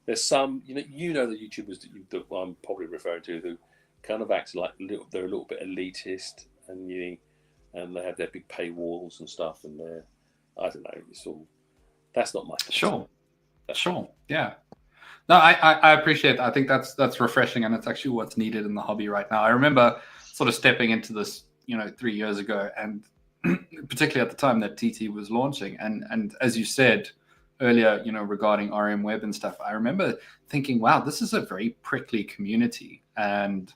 S3: There's some, the YouTubers that I'm probably referring to who kind of act like they're a little bit elitist, and they have their big paywalls and stuff, and I don't know, it's all, that's not my thing.
S1: Sure. Yeah. No, I appreciate that. I think that's refreshing, and it's actually what's needed in the hobby right now. I remember sort of stepping into this, 3 years ago, and particularly at the time that TT was launching, and as you said earlier, regarding RM Web and stuff, I remember thinking, wow, this is a very prickly community. And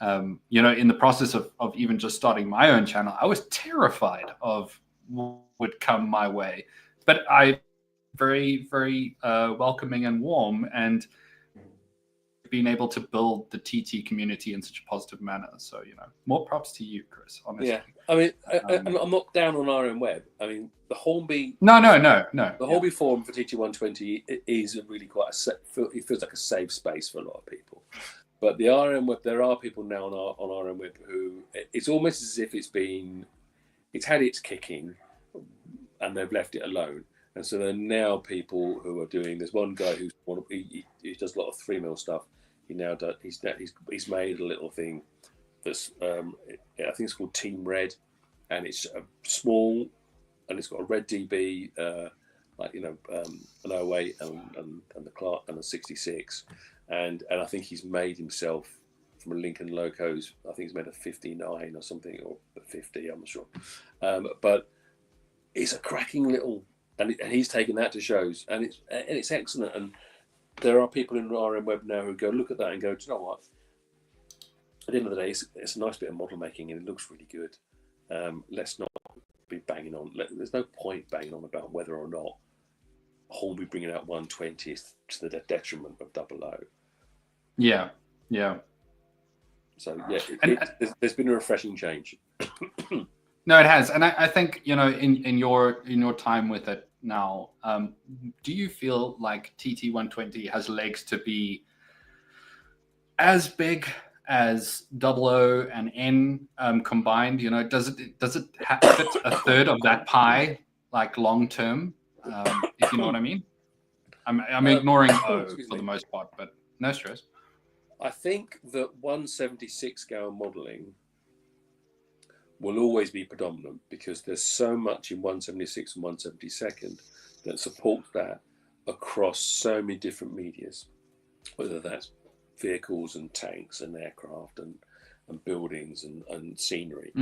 S1: in the process of even just starting my own channel, I was terrified of what would come my way. But I very, very welcoming and warm, and being able to build the TT community in such a positive manner. So, more props to you, Chris, honestly.
S3: Yeah. I mean, I'm not down on RM Web. I mean, the Hornby...
S1: No.
S3: The Hornby forum for TT120 is really quite it feels like a safe space for a lot of people. But the RM Web, there are people now on RM Web who, it's almost as if it's had its kicking and they've left it alone. And so there are now people who are doing, there's one guy he does a lot of 3mm stuff. He now does, he's made a little thing that's, I think it's called Team Red, and it's small, and it's got a red DB, an 08 and the Clark and a 66. And I think he's made himself from a Lincoln Locos. I think he's made a 59 or something, or a 50. I'm not sure. But it's a cracking little, and he's taken that to shows, and it's excellent. And there are people in RM Web now who go look at that and go, do you know what? At the end of the day, it's a nice bit of model making, and it looks really good. Let's not be banging on. There's no point banging on about whether or not Hornby bringing out 120 is to the detriment of 00.
S1: Yeah.
S3: So there's been a refreshing change.
S1: No, it has, and I think in your time with it now, do you feel like TT120 has legs to be as big as 00 and N combined? Does it fit a third of that pie, like long term? If you know what I mean. I'm ignoring O for the most part, but no stress.
S3: I think that 176 scale modelling will always be predominant because there's so much in 176 and 172nd that supports that across so many different medias, whether that's vehicles and tanks and aircraft and buildings and scenery.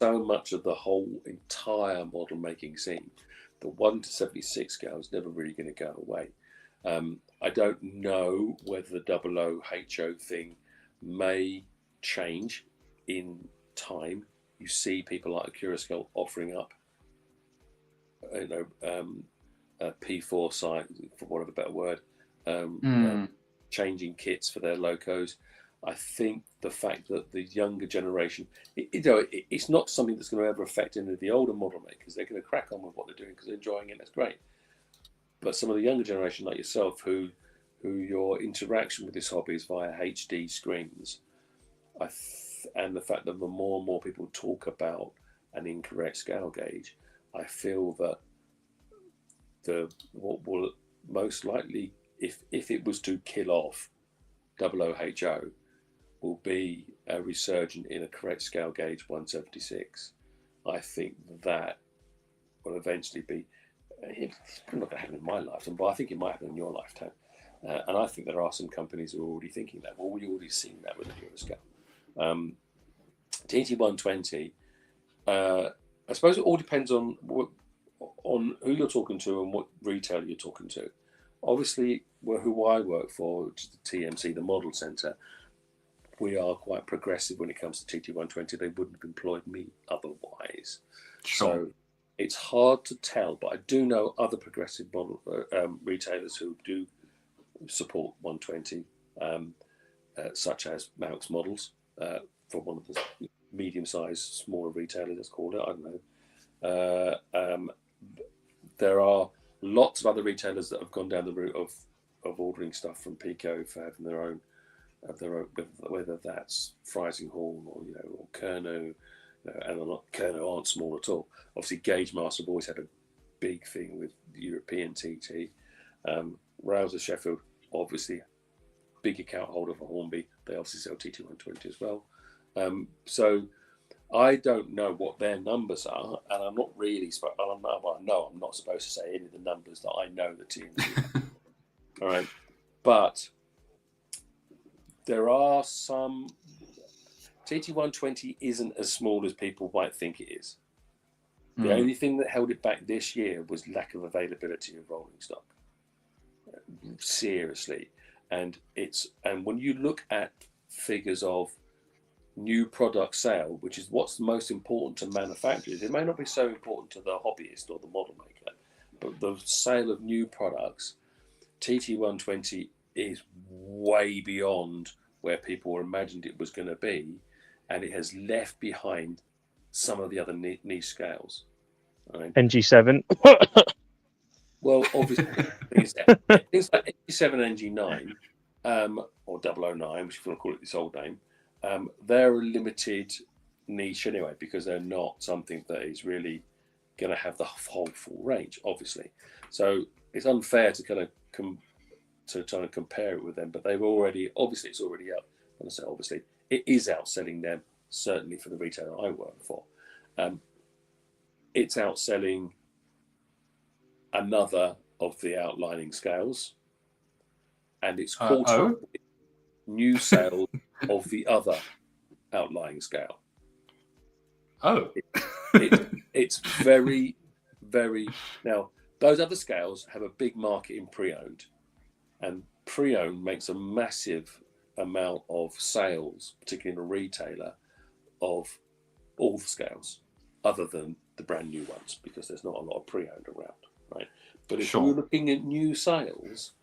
S3: So much of the whole entire model making scene, the 1 to 76 scale is never really going to go away. I don't know whether the 00HO thing may change in time. You see people like Curasco offering up, a P4 site, for want of a better word, changing kits for their locos. I think the fact that the younger generation, it's not something that's going to ever affect any of the older model makers. They're going to crack on with what they're doing because they're enjoying it. That's great. But some of the younger generation, like yourself, who your interaction with this hobby is via HD screens, and the fact that the more and more people talk about an incorrect scale gauge, I feel that what will most likely, if it was to kill off 00HO, will be a resurgent in a correct scale gauge 176. I think that will eventually be. It's probably not going to happen in my lifetime, but I think it might happen in your lifetime. And I think there are some companies who are already thinking that. Well, we've already seen that with the Euroscale. TT120, I suppose it all depends on who you're talking to and what retailer you're talking to. Obviously, who I work for, which is the TMC, the Model Centre, we are quite progressive when it comes to TT120. They wouldn't have employed me otherwise.
S1: Sure.
S3: So it's hard to tell, but I do know other progressive model retailers who do support 120, such as Maux Models, for one of the medium-sized, smaller retailers, let's call it. I don't know. There are lots of other retailers that have gone down the route of ordering stuff from Pico for having their own, whether that's Frizinghall or Kernow. And Kernow aren't small at all. Obviously, Gauge Master have always had a big thing with European TT. Rouse of Sheffield, obviously, big account holder for Hornby. They obviously sell TT120 as well. So I don't know what their numbers are, and I'm not really. I'm not supposed to say any of the numbers that I know the TMC. All right, but there are some. TT120 isn't as small as people might think it is. The only thing that held it back this year was lack of availability of rolling stock. Seriously. And when you look at figures of new product sale, which is what's most important to manufacturers, it may not be so important to the hobbyist or the model maker, but the sale of new products, TT120 is way beyond where people imagined it was going to be. And it has left behind some of the other niche scales. Right?
S2: NG7.
S3: Well, obviously, things like NG7 and NG9, or 009, which if you want to call it this old name, they're a limited niche anyway, because they're not something that is really going to have the whole full range, obviously. So it's unfair to kind of try and compare it with them, but they've already, obviously, it's already up. And I say obviously, it is outselling them, certainly for the retailer I work for. It's outselling another of the outlining scales, and it's caught up with new sales of the other outlying scale.
S1: Oh.
S3: It's very, very... Now, those other scales have a big market in pre-owned, and pre-owned makes a massive amount of sales, particularly in a retailer, of all the scales other than the brand new ones, because there's not a lot of pre-owned around, right? But if we're looking at new sales,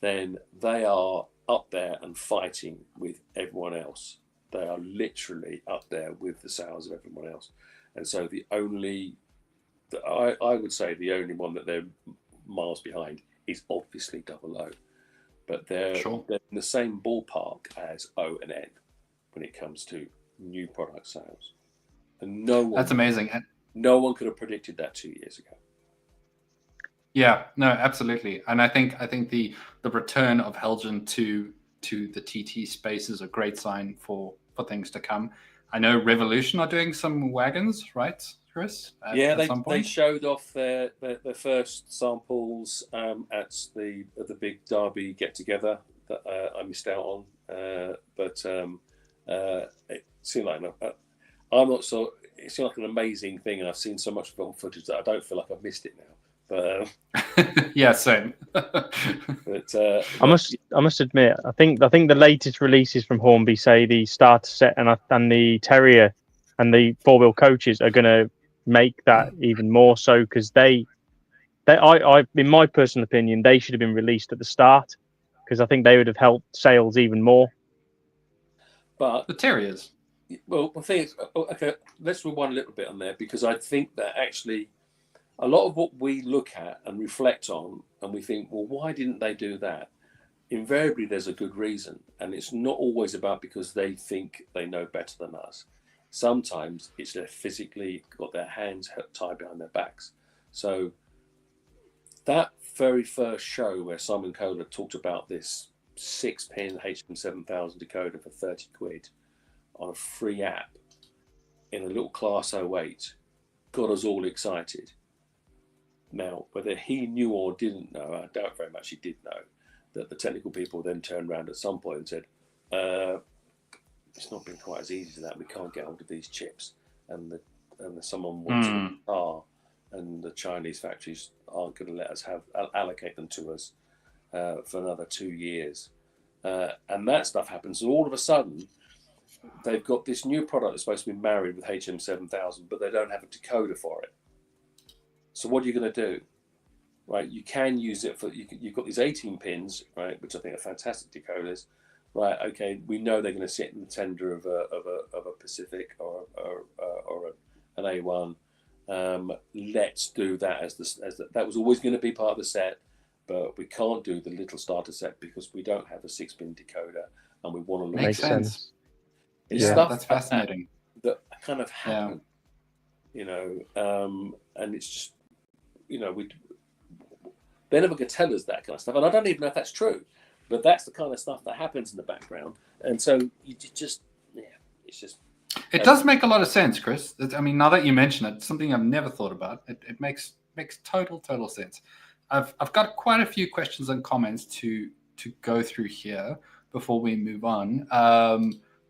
S3: then they are up there and fighting with everyone else. They are literally up there with the sales of everyone else. And so I would say the only one that they're miles behind is obviously 00. But they're in the same ballpark as O and N when it comes to new product sales. And
S1: that's amazing.
S3: No one could have predicted that 2 years ago.
S1: Yeah, no, absolutely. And I think the return of Helgen to the TT space is a great sign for things to come. I know Revolution are doing some wagons, right, Chris?
S3: They showed off their first samples at the big Derby get together that I missed out on. But it seemed like I'm not so. It seemed like an amazing thing, and I've seen so much film footage that I don't feel like I've missed it now. But
S1: Yeah, same.
S2: I must admit, I think the latest releases from Hornby say the starter set and the Terrier and the four-wheel coaches are going to make that even more so, because I in my personal opinion, they should have been released at the start, because I think they would have helped sales even more.
S3: But
S1: The Terriers.
S3: well, the thing is, okay, let's rewind a little bit on there, because I think that actually a lot of what we look at and reflect on, and we think, well, why didn't they do that? Invariably, there's a good reason, and it's not always about because they think they know better than us. Sometimes it's they're physically got their hands tied behind their backs. So that very first show where Simon Kohler talked about this 6-pin HM7000 decoder for 30 quid on a free app in a little Class 08 got us all excited. Now, whether he knew or didn't know, I doubt very much he did know, that the technical people then turned around at some point and said, it's not been quite as easy as that. We can't get hold of these chips. And someone wants a car, and the Chinese factories aren't going to let us allocate them to us for another 2 years. And that stuff happens. So all of a sudden, they've got this new product that's supposed to be married with HM7000, but they don't have a decoder for it. So what are you going to do? Right, you can use it for, you've got these 18 pins, right, which I think are fantastic decoders. Right, okay, we know they're going to sit in the tender of a Pacific or an A1. Let's do that that was always going to be part of the set, but we can't do the little starter set because we don't have a 6-pin decoder, and we want to look.
S1: Makes sense.
S3: It's
S1: Yeah,
S3: stuff
S1: that's fascinating.
S3: that kind of happened, and it's just, they're never going to tell us that kind of stuff, and I don't even know if that's true, but that's the kind of stuff that happens in the background, and so you just, it's just.
S1: It does make a lot of sense, Chris. I mean, now that you mention it, something I've never thought about. It makes total sense. I've got quite a few questions and comments to go through here before we move on.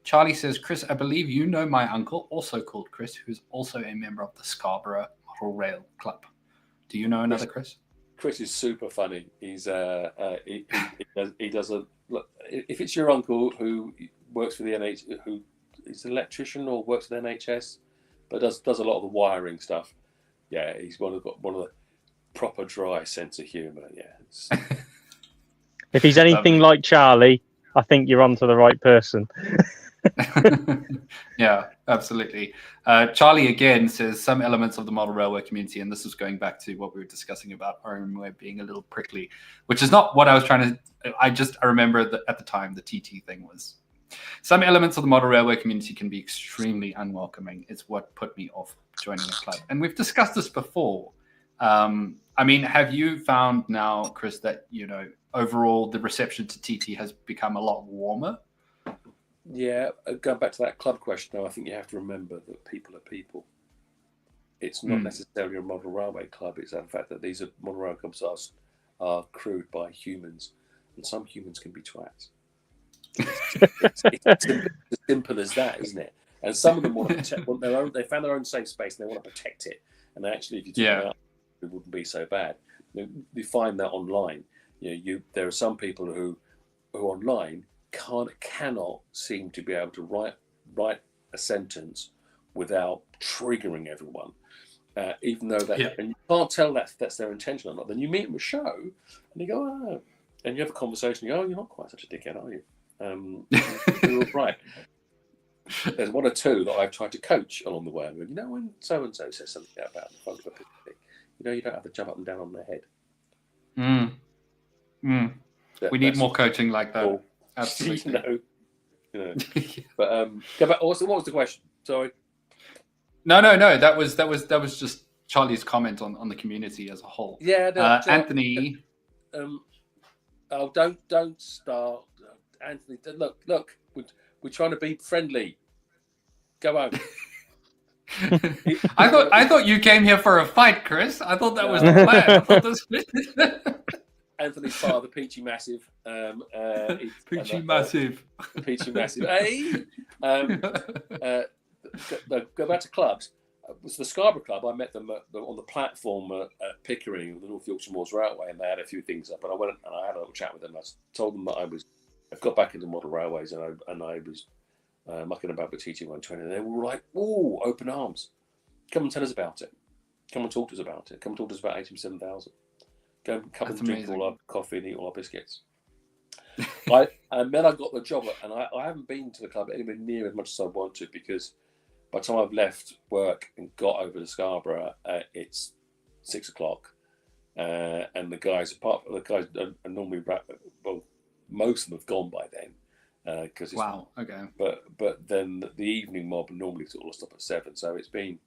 S1: Charlie says, Chris, I believe you know my uncle, also called Chris, who's also a member of the Scarborough Model Rail Club. Do you know another Chris?
S3: Chris is super funny. He's he does a look. If it's your uncle who works for the NHS, who is an electrician or works for the NHS, but does a lot of the wiring stuff. Yeah, he's one of the proper dry sense of humour. Yeah.
S2: If he's anything like Charlie, I think you're onto the right person.
S1: Yeah, absolutely. Charlie again says some elements of the model railway community, and this is going back to what we were discussing about RMWare being a little prickly, which is not what I was trying to. I remember that at the time the TT thing was. Some elements of the model railway community can be extremely unwelcoming. It's what put me off joining the club, and we've discussed this before. I mean, have you found now, Chris, that overall the reception to TT has become a lot warmer?
S3: Yeah, going back to that club question, though, I think you have to remember that people are people. It's not necessarily a model railway club. It's the fact that these model railway clubs are crewed by humans, and some humans can be twats. It's as simple as that, isn't it? And some of them want to protect their own. They found their own safe space, and they want to protect it. And actually, if you took it out, it wouldn't be so bad. You find that online. There are some people who online cannot seem to be able to write a sentence without triggering everyone, even though and you can't tell that's their intention or not. Then you meet them at a show, and you go, oh, and you have a conversation. You go, oh, you're not quite such a dickhead, are you? You're right. There's one or two that I've tried to coach along the way. When so and so says something about the front of a picture, you don't have to jump up and down on their head.
S1: We need more coaching like that.
S3: Cool.
S1: Absolutely.
S3: But go back. What was the question? Sorry.
S1: No. That was just Charlie's comment on the community as a whole.
S3: Yeah.
S1: Anthony.
S3: Don't start, Anthony. Look. We're trying to be friendly. Go home.
S1: I thought you came here for a fight, Chris. I thought that was the plan.
S3: Anthony's father, Peachy Massive.
S1: Peachy Massive.
S3: Peachy Massive. Hey! Go back to clubs. It was the Scarborough Club. I met them on the platform at Pickering, the North Yorkshire Moors Railway, and they had a few things up. And I went and I had a little chat with them. I told them that I've got back into model railways, and I was mucking about with TT120, and they were like, "Oh, open arms! Come and tell us about it. Come and talk to us about it. Come and talk to us about 87,000. Come and drink all our coffee and eat all our biscuits." And then I got the job, and I haven't been to the club anywhere near as much as I want to, because by the time I've left work and got over to Scarborough, it's 6 o'clock, and the guys are normally most of them have gone by then, because
S1: wow, okay.
S3: But then the evening mob normally sort of stop at 7, so it's been,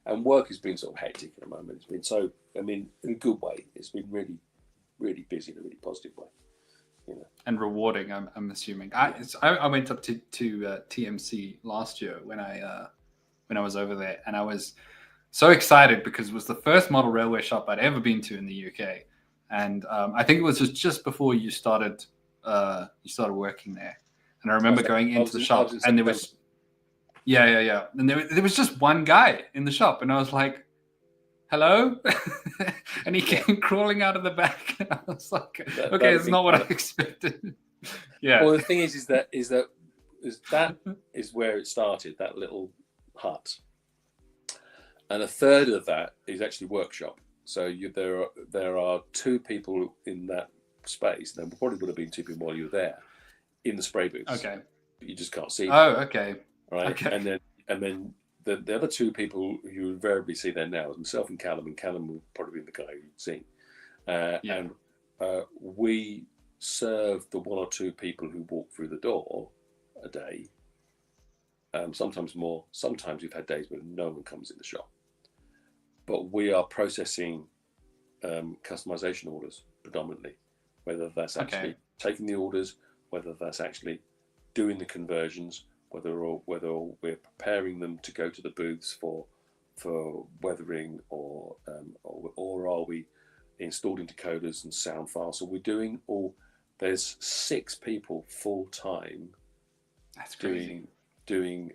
S3: and work has been sort of hectic at the moment. It's been so, I mean, in a good way. It's been really, really busy in a really positive way. You know.
S1: And rewarding, I'm assuming. I went up to TMC last year when I was over there, and I was so excited because it was the first model railway shop I'd ever been to in the UK, and I think it was just before you started working there. And I remember going into the shop, and there was and there was just one guy in the shop, and I was like, "Hello," and he came crawling out of the back, and I was like, "Okay, it's not what I expected." Yeah.
S3: Well, the thing is that is where it started, that little hut, and a third of that is actually workshop. So there are 2 people in that space. There probably would have been 2 people while you were there in the spray booths.
S1: Okay.
S3: You just can't see them.
S1: Oh, okay.
S3: Right.
S1: Okay.
S3: And then the other 2 people you invariably see there now is myself and Callum will probably be the guy you've seen. And we serve the 1 or 2 people who walk through the door a day. Sometimes more. Sometimes we've had days where no one comes in the shop. But we are processing customization orders predominantly, whether that's actually taking the orders, whether that's actually doing the conversions, whether we're preparing them to go to the booths for weathering, or are we installing decoders and sound files. So we're doing all. There's 6 people full time.
S1: That's crazy.
S3: Doing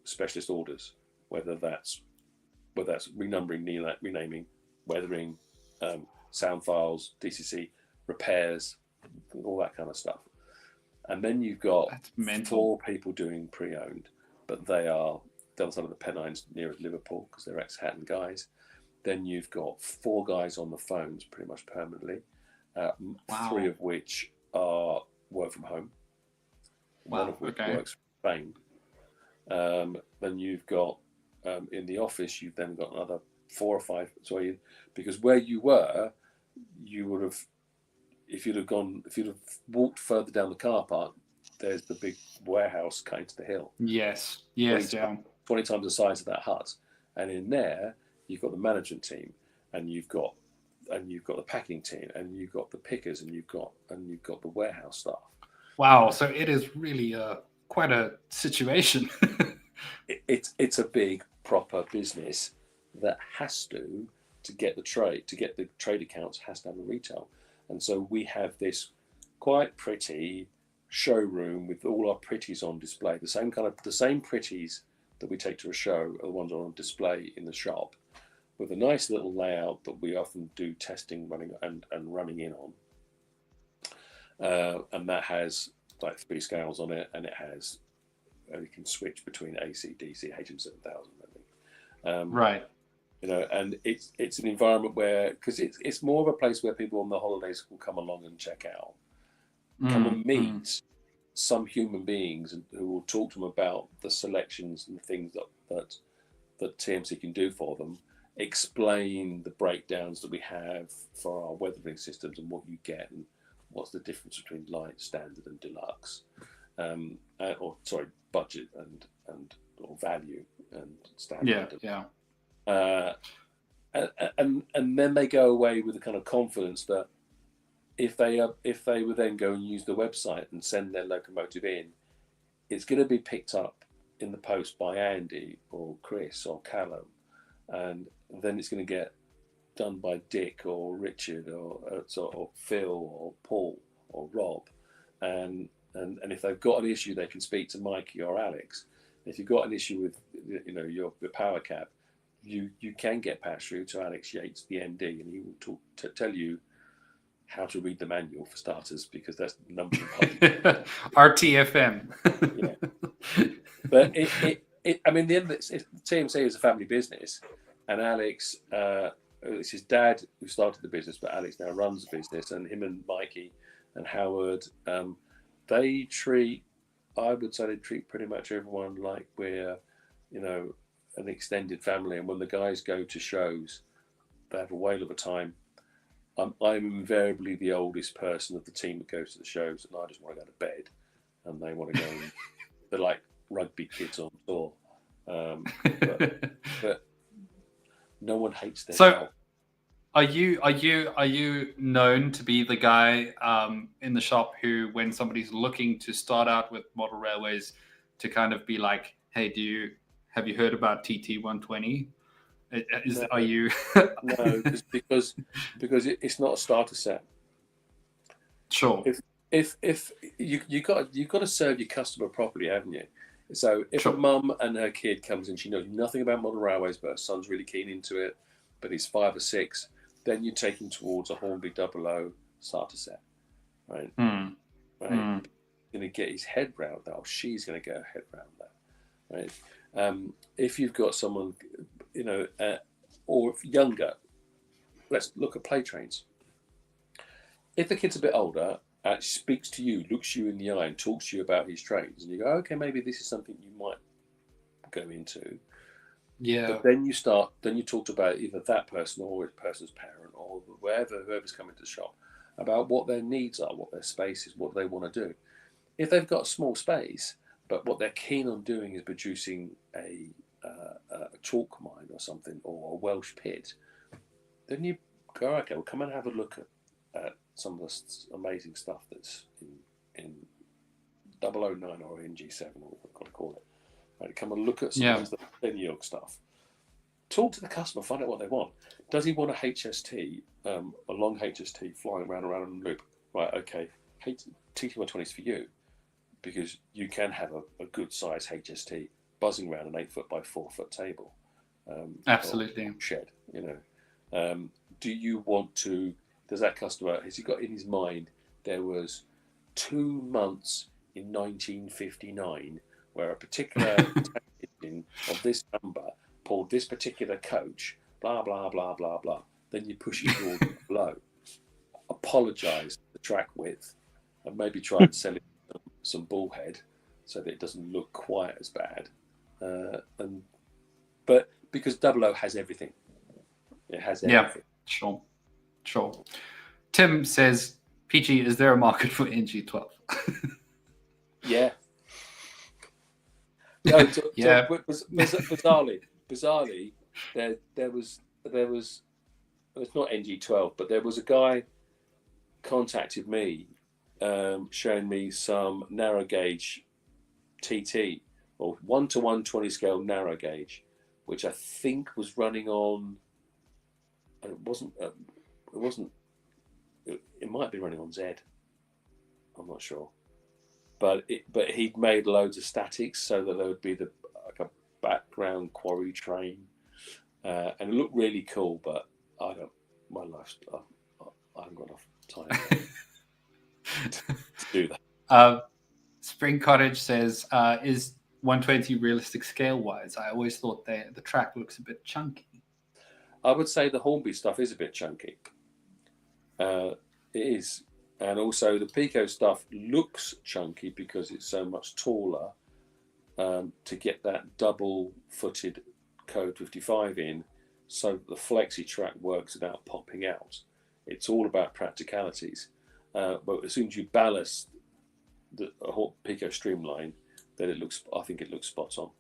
S3: specialist orders, whether that's renumbering, renaming, weathering, sound files, DCC, repairs, all that kind of stuff. And then you've got 4 people doing pre-owned, but they are the other side of the Pennines nearest Liverpool because they're ex-Hatton guys. Then you've got 4 guys on the phones pretty much permanently, 3 of which are work from home. One of which works from Spain. Then you've got in the office, you've then got another 4 or 5. Sorry, because where you were, you would have, if you'd have walked further down the car park, there's the big warehouse cutting to the hill.
S1: Yes,
S3: 20 times the size of that hut, and in there you've got the management team, and you've got the packing team, and you've got the pickers, and you've got the warehouse staff.
S1: Wow, so it is really quite a situation.
S3: It's a big proper business that has to get the trade accounts, has to have a retail. And so we have this quite pretty showroom with all our pretties on display. The same pretties that we take to a show are the ones on display in the shop, with a nice little layout that we often do testing, running in on. And that has like 3 scales on it, and it has you can switch between AC, DC, HM7000. I think.
S1: Right.
S3: You know, and it's an environment where, because it's more of a place where people on the holidays will come along and check out, come and meet some human beings who will talk to them about the selections and the things that TMC can do for them, explain the breakdowns that we have for our weathering systems and what you get and what's the difference between light, standard, and deluxe, budget or value and standard. And then they go away with a kind of confidence that if they would then go and use the website and send their locomotive in, it's going to be picked up in the post by Andy or Chris or Callum, and then it's going to get done by Dick or Richard or Phil or Paul or Rob, and if they've got an issue, they can speak to Mikey or Alex. If you've got an issue with your power cap, you can get patched through to Alex Yates, the MD, and he will tell you how to read the manual for starters, because that's the number one.
S1: RTFM.
S3: Yeah. But I mean, the end of it, TMC is a family business, and Alex, it's his dad who started the business, but Alex now runs the business, and him and Mikey and Howard, they treat pretty much everyone like we're, an extended family. And when the guys go to shows, they have a whale of a time. I'm invariably the oldest person of the team that goes to the shows, and I just want to go to bed, and they want to go. They're like rugby kids on tour, but no one hates their job.
S1: Are you known to be the guy in the shop who, when somebody's looking to start out with model railways, to kind of be like, hey, have you heard about TT120? Are you?
S3: No, because it's not a starter set.
S1: Sure.
S3: If you got to serve your customer properly, haven't you? So if
S1: Sure.
S3: a mum and her kid comes and she knows nothing about model railways, but her son's really keen into it, but he's 5 or 6, then you take him towards a Hornby 00 starter set, right? Right. He's going to get his head round that, or she's going to get her head round that, right? If you've got someone, or younger, let's look at play trains. If the kid's a bit older, speaks to you, looks you in the eye, and talks to you about his trains, and you go, okay, maybe this is something you might go into.
S1: Yeah.
S3: But then you talked about either that person or a person's parent or whoever's coming to the shop, about what their needs are, what their space is, what they want to do. If they've got a small space, but what they're keen on doing is producing a chalk mine or something, or a Welsh pit, then you go, okay, well, come and have a look at some of the amazing stuff that's in 009 or NG7, or what we've got to call it. Right, come and look at some of the New York stuff. Talk to the customer, find out what they want. Does he want a HST, a long HST flying around in a loop? Right, okay, TT120 is for you, because you can have a good size HST buzzing around an 8-foot by 4-foot table.
S1: Absolutely.
S3: Shed, do you want to? Does that customer, has he got in his mind, there was 2 months in 1959 where a particular engine of this number pulled this particular coach, blah, blah, blah, blah, blah. Then you push it towards below. Apologise for the track width, and maybe try and sell it some bullhead so that it doesn't look quite as bad. But because 00 has everything. It has everything.
S1: Yeah, sure. Tim says, Peachy, is there a market for NG12?
S3: Yeah. No, bizarrely, there was it's not NG12, but there was a guy contacted me, showing me some narrow gauge TT, or 1:120 scale narrow gauge, which I think was running on. It might be running on Z. I'm not sure. But he'd made loads of statics so that there would be like a background quarry train, and it looked really cool. But I haven't got enough time to do that.
S1: Spring Cottage says, is 120 realistic scale wise? I always thought the track looks a bit chunky.
S3: I would say the Hornby stuff is a bit chunky. It is. And also the Pico stuff looks chunky because it's so much taller, to get that double-footed Code 55 in, so that the flexi track works without popping out. It's all about practicalities. But as soon as you ballast the Pico Streamline, then I think it looks spot on.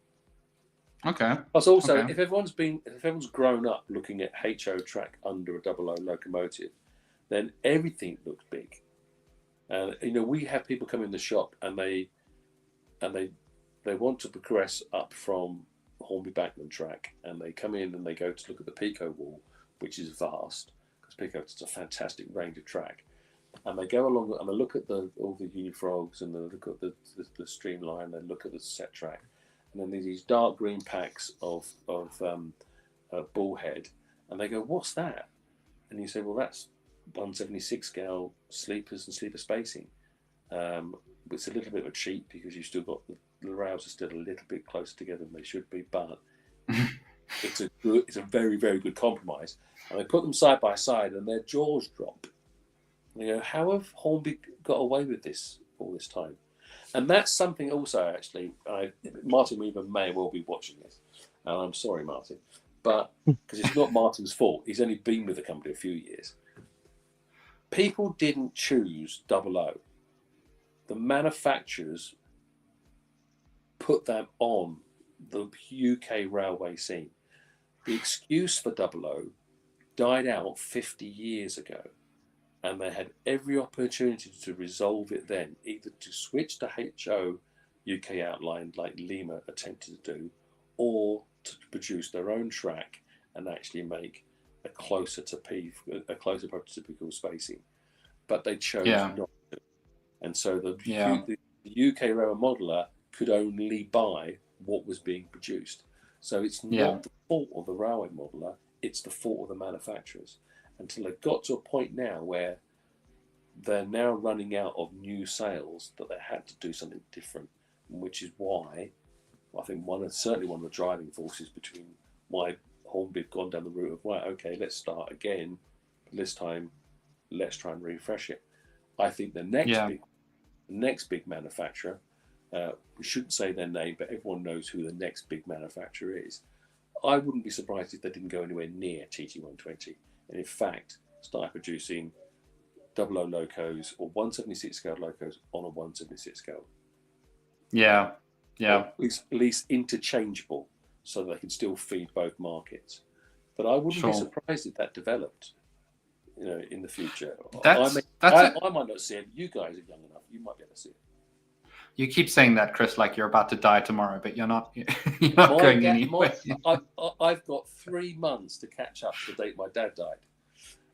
S1: Okay.
S3: Plus, also, if everyone's grown up looking at HO track under a 00 locomotive, then everything looks big. We have people come in the shop and they want to progress up from Hornby Backman track, and they come in and they go to look at the Pico wall, which is vast because Pico is a fantastic range of track, and they go along and they look at all the unifrogs, and they look at the streamline, they look at the set track, and then there's these dark green packs of bullhead, and they go, "What's that?" And you say, "Well, that's 176 scale sleepers and sleeper spacing." It's a little bit of a cheat because you've still got the rails are still a little bit closer together than they should be, but it's a very, very good compromise. And they put them side by side, and their jaws drop. And you go, how have Hornby got away with this all this time? And that's something also, actually, Martin Weaver may well be watching this. And I'm sorry, Martin, but because it's not Martin's fault. He's only been with the company a few years. People didn't choose 00. The manufacturers put them on the UK railway scene. The excuse for 00 died out 50 years ago, and they had every opportunity to resolve it then, either to switch to HO UK outline like Lima attempted to do, or to produce their own track and actually make a closer prototypical spacing. But they chose not to. And so the UK railway modeler could only buy what was being produced. So it's not the fault of the railway modeler, it's the fault of the manufacturers. Until they got to a point now where they're now running out of new sales, that they had to do something different, which is why I think certainly one of the driving forces between why Hornby have gone down the route of, right, okay, let's start again. This time, let's try and refresh it. I think the next big manufacturer, we shouldn't say their name, but everyone knows who the next big manufacturer is. I wouldn't be surprised if they didn't go anywhere near TT120, and in fact start producing 00 locos or 176 scale locos on a 176 scale.
S1: Yeah.
S3: Or at least interchangeable, so that they can still feed both markets. But I wouldn't be surprised if that developed, in the future. I might not see it. You guys are young enough. You might be able to see it.
S1: You keep saying that, Chris, like you're about to die tomorrow, but you're not. You're not going anywhere.
S3: I've got 3 months to catch up to the date my dad died,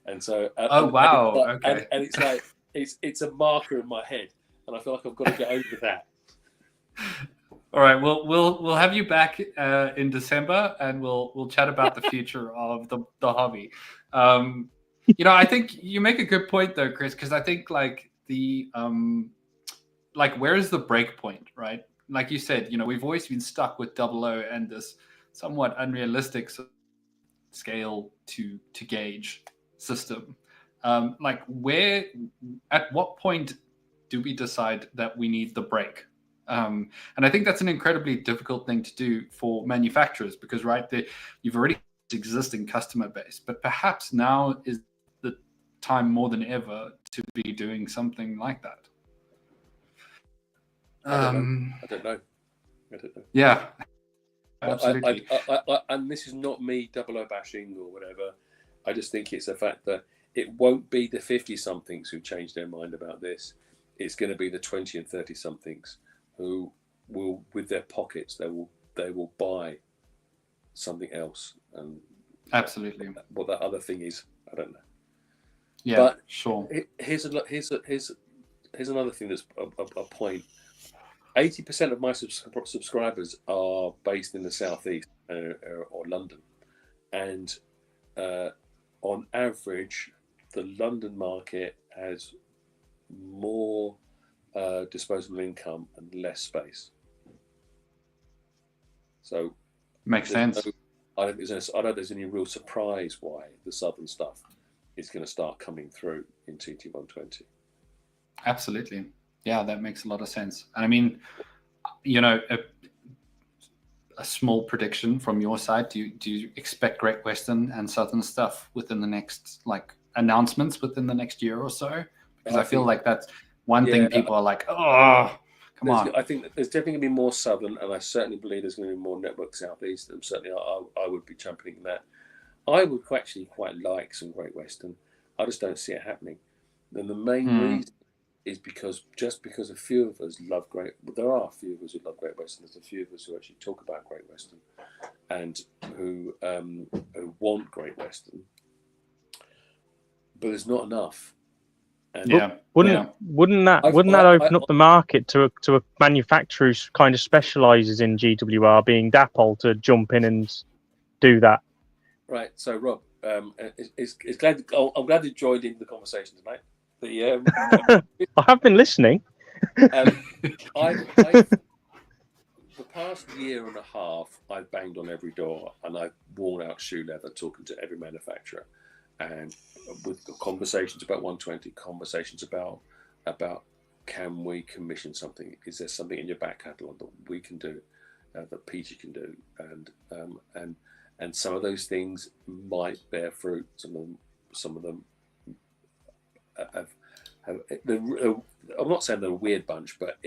S3: and so.
S1: Okay.
S3: And it's like it's a marker in my head, and I feel like I've got to get over that.
S1: All right, we'll have you back in December, and we'll chat about the future of the hobby. I think you make a good point though, Chris, because I think like the where is the break point, right? Like you said, we've always been stuck with 00 and this somewhat unrealistic scale to gauge system. Where, at what point do we decide that we need the break? And I think that's an incredibly difficult thing to do for manufacturers because, right, you've already existing customer base, but perhaps now is the time more than ever to be doing something like that.
S3: I don't know.
S1: Yeah, absolutely.
S3: And this is not me 00 bashing or whatever. I just think it's the fact that it won't be the 50-somethings who change their mind about this. It's going to be the 20 and 30-somethings who will, with their pockets, they will buy something else. And
S1: absolutely,
S3: what that other thing is, I don't know.
S1: Yeah,
S3: but
S1: sure.
S3: Here's another thing that's a point. 80% of my subscribers are based in the southeast or London, and on average, the London market has more disposable income and less space. So
S1: makes sense.
S3: I don't think there's any real surprise why the southern stuff is going to start coming through in TT120.
S1: Absolutely. Yeah, that makes a lot of sense. And I mean, a small prediction from your side. Do you expect Great Western and Southern stuff within the next announcements within the next year or so? Because I feel like that's one thing people are like, oh, come on.
S3: I think that there's definitely going to be more Southern, and I certainly believe there's going to be more Network Southeast, and certainly I would be championing that. I would actually quite like some Great Western. I just don't see it happening. And the main reason is because a few of us love there are a few of us who love Great Western. There's a few of us who actually talk about Great Western and who want Great Western, but there's not enough.
S2: And wouldn't that open up the market to a manufacturer who kind of specialises in GWR, being Dapol, to jump in and do that?
S3: Right. So Rob, it's glad I'm glad you joined in the conversation tonight.
S2: I have been listening.
S3: I've the past year and a half, I've banged on every door and I've worn out shoe leather talking to every manufacturer, and with conversations about 120, conversations about can we commission something? Is there something in your back catalogue that we can do, that Peachy can do, and some of those things might bear fruit. Some of them have I'm not saying they're a weird bunch, but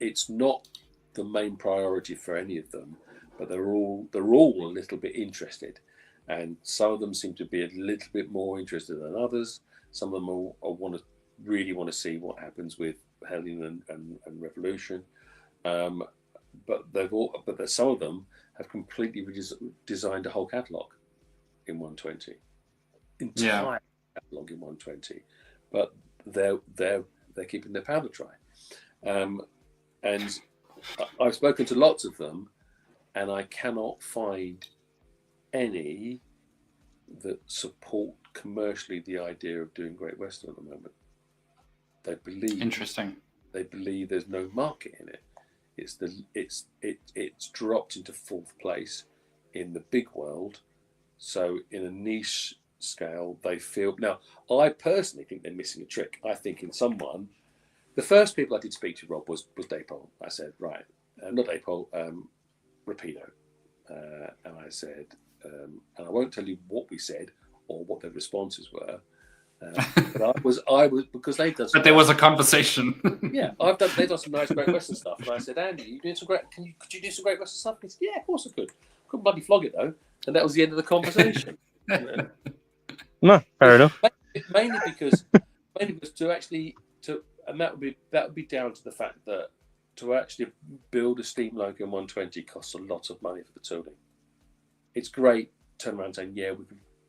S3: it's not the main priority for any of them, but they're all a little bit interested, and some of them seem to be a little bit more interested than others. Some of them really want to see what happens with Hellion and Revolution, but some of them have completely designed a whole catalog in 120, entire catalog in 120, but they're keeping their powder dry, and I've spoken to lots of them, and I cannot find any that support commercially the idea of doing Great Western at the moment. They believe there's no market in it. It's dropped into fourth place in the big world. So in a niche scale, they feel now. I personally think they're missing a trick. I think in someone. The first people I did speak to, Rob, was Dapol. I said, right, not Dapol, Rapido. And I said, and I won't tell you what we said or what their responses were. But I was because they've done.
S1: But there was a conversation.
S3: Yeah, they've done some nice Great Western stuff, and I said, Andy, you doing some great? Could you do some Great Western stuff? And he said, yeah, of course I could. Couldn't bloody flog it though, and that was the end of the conversation.
S2: No, fair enough.
S3: Mainly because and that would be down to the fact that to actually build a steam loco in 120 costs a lot of money for the tooling. It's great turn around saying, yeah,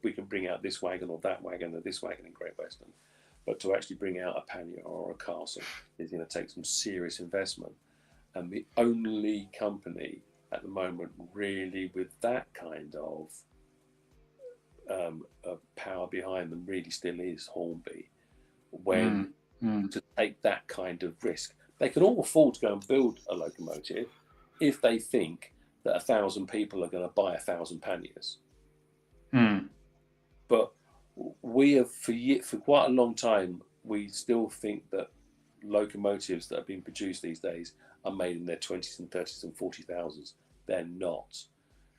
S3: we can bring out this wagon or that wagon or this wagon in Great Western, but to actually bring out a pannier or a castle is going to take some serious investment. And the only company at the moment really with that kind of power behind them really still is Hornby. When to take that kind of risk, they can all afford to go and build a locomotive if they think that 1,000 people are going to buy 1,000 panniers. But we have for quite a long time, we still think that locomotives that are being produced these days are made in their 20s and 30s and 40,000s. They're not.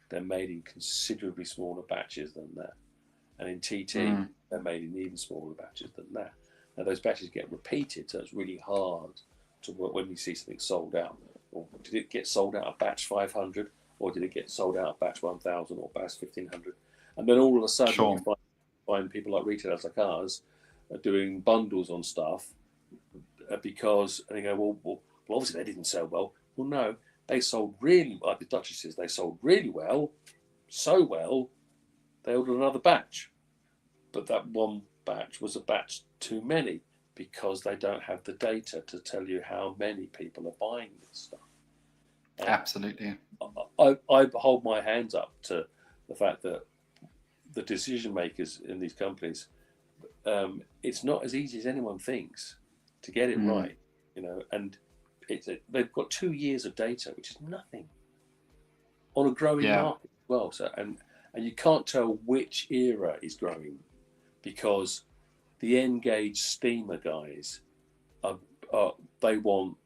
S3: They're made in considerably smaller batches than that. And in TT, they're made in even smaller batches than that. Now, those batches get repeated, so it's really hard to work when you see something sold out. Or did it get sold out of batch 500, or did it get sold out of batch 1,000 or batch 1,500? And then all of a sudden, you find people like retailers like ours are doing bundles on stuff because, and they go, well, obviously they didn't sell well. Well, no, they sold really well. Like the Duchesses, they sold really well, so well, they ordered another batch. But that one batch was a batch too many because they don't have the data to tell you how many people are buying this stuff.
S1: Absolutely.
S3: I hold my hands up to the fact that the decision makers in these companies, it's not as easy as anyone thinks to get it right, and they've got 2 years of data, which is nothing on a growing market as well. So and you can't tell which era is growing because the N-gauge steamer guys they want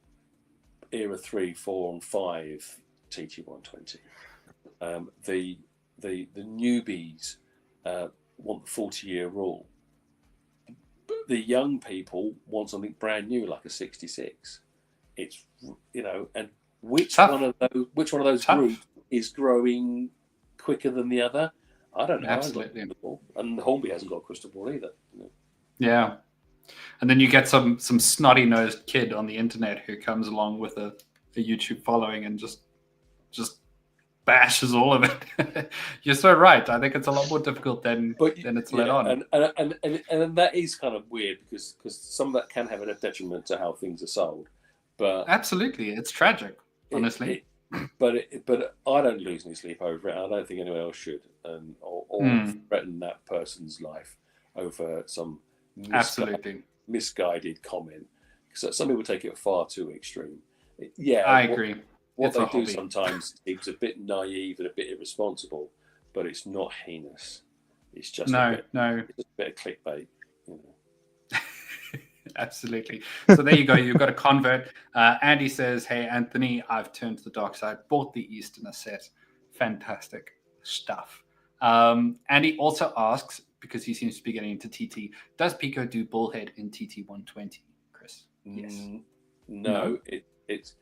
S3: era 3, 4, and 5 TT120. The newbies want the 40-year rule. The young people want something brand new, like a 66. It's and which one of those groups is growing quicker than the other? I don't know.
S1: Absolutely.
S3: And Hornby hasn't got a crystal ball either.
S1: Yeah. And then you get some snotty-nosed kid on the internet who comes along with a YouTube following and just bashes all of it. You're so right. I think it's a lot more difficult than it's let on.
S3: And that is kind of weird because some of that can have a detriment to how things are sold. But
S1: absolutely, it's tragic, honestly.
S3: but I don't lose any sleep over it. I don't think anyone else should, or threaten that person's life over some
S1: Absolutely.
S3: misguided comment. So some people take it far too extreme. Yeah,
S1: I agree.
S3: What
S1: It's
S3: they
S1: a
S3: do
S1: hobby.
S3: sometimes seems a bit naive and a bit irresponsible, but it's not heinous. It's just
S1: No.
S3: It's a bit of clickbait. You know.
S1: Absolutely. So there you go. You've got a convert. Andy says, "Hey Anthony, I've turned to the dark side. Bought the Easterner set. Fantastic stuff." Andy also asks, because he seems to be getting into TT, does Pico do bullhead in TT120, Chris? Yes.
S3: No. It's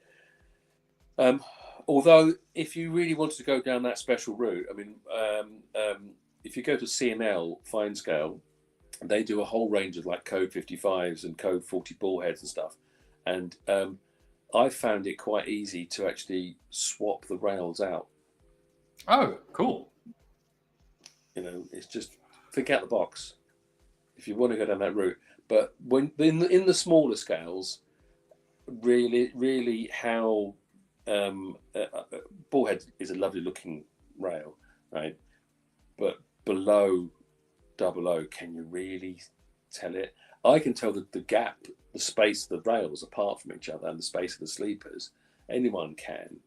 S3: although if you really wanted to go down that special route, I mean, if you go to C&L Fine Scale, they do a whole range of like code 55s and code 40 bullheads and stuff, and I found it quite easy to actually swap the rails out.
S1: Oh, cool.
S3: You know, it's just think out the box if you want to go down that route. But when in the smaller scales, really how bullhead is a lovely looking rail, right? But below 00, can you really tell it? I can tell the gap, the space of the rails apart from each other, and the space of the sleepers. Anyone can,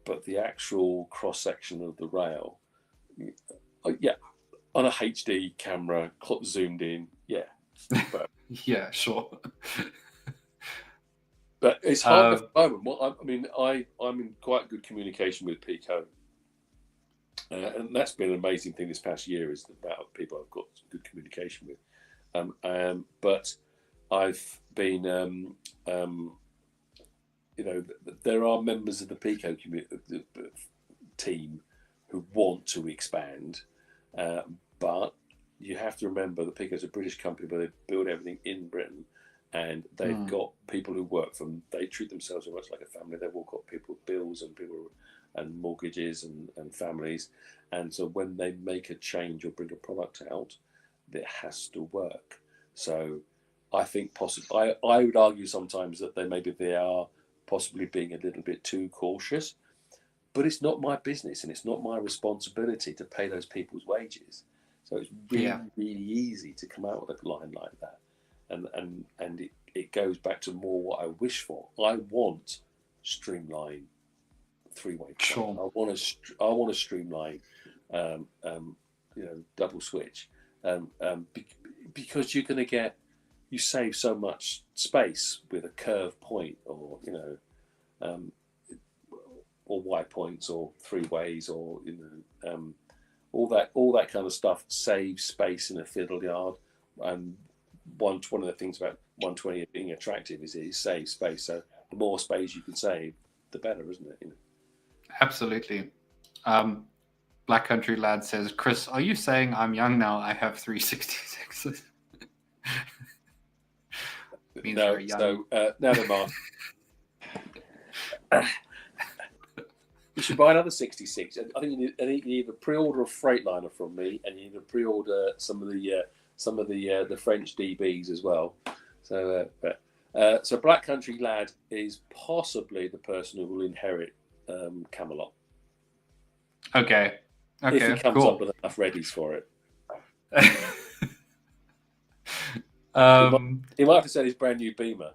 S3: but the actual cross section of the rail, yeah, on a HD camera, zoomed in, yeah. But,
S1: yeah, sure.
S3: But it's hard at the moment. Well, I mean, I'm in quite good communication with Pico. And that's been an amazing thing this past year, is the amount of people I've got good communication with. But I've been, you know, there are members of the Pico team who want to expand, but you have to remember that Pico's a British company, but they build everything in Britain, and they've got people who work for them. They treat themselves very much like a family. They've all got people with bills and people and mortgages and families, and so when they make a change or bring a product out, it has to work. So I think possibly I would argue sometimes that they are possibly being a little bit too cautious, but it's not my business and it's not my responsibility to pay those people's wages. So it's really easy to come out with a line like that, and it goes back to more what I wish for. I want streamline three-way.
S1: Sure.
S3: I want to streamline, double switch, because you're going to you save so much space with a curve point, or or white points, or three ways, or all that kind of stuff saves space in a fiddle yard. And one of the things about 120 being attractive is it saves space. So the more space you can save, the better, isn't it?
S1: Absolutely. Black Country Lad says, Chris, are you saying I'm young now? I have 366s.
S3: No, so now the mark. You should buy another 66. I think you need a pre-order a Freightliner from me, and you need to pre-order some of the French DBs as well. So, so Black Country Lad is possibly the person who will inherit Camelot.
S1: Okay.
S3: If he comes up with enough readies for it. He might have to sell his brand new Beamer.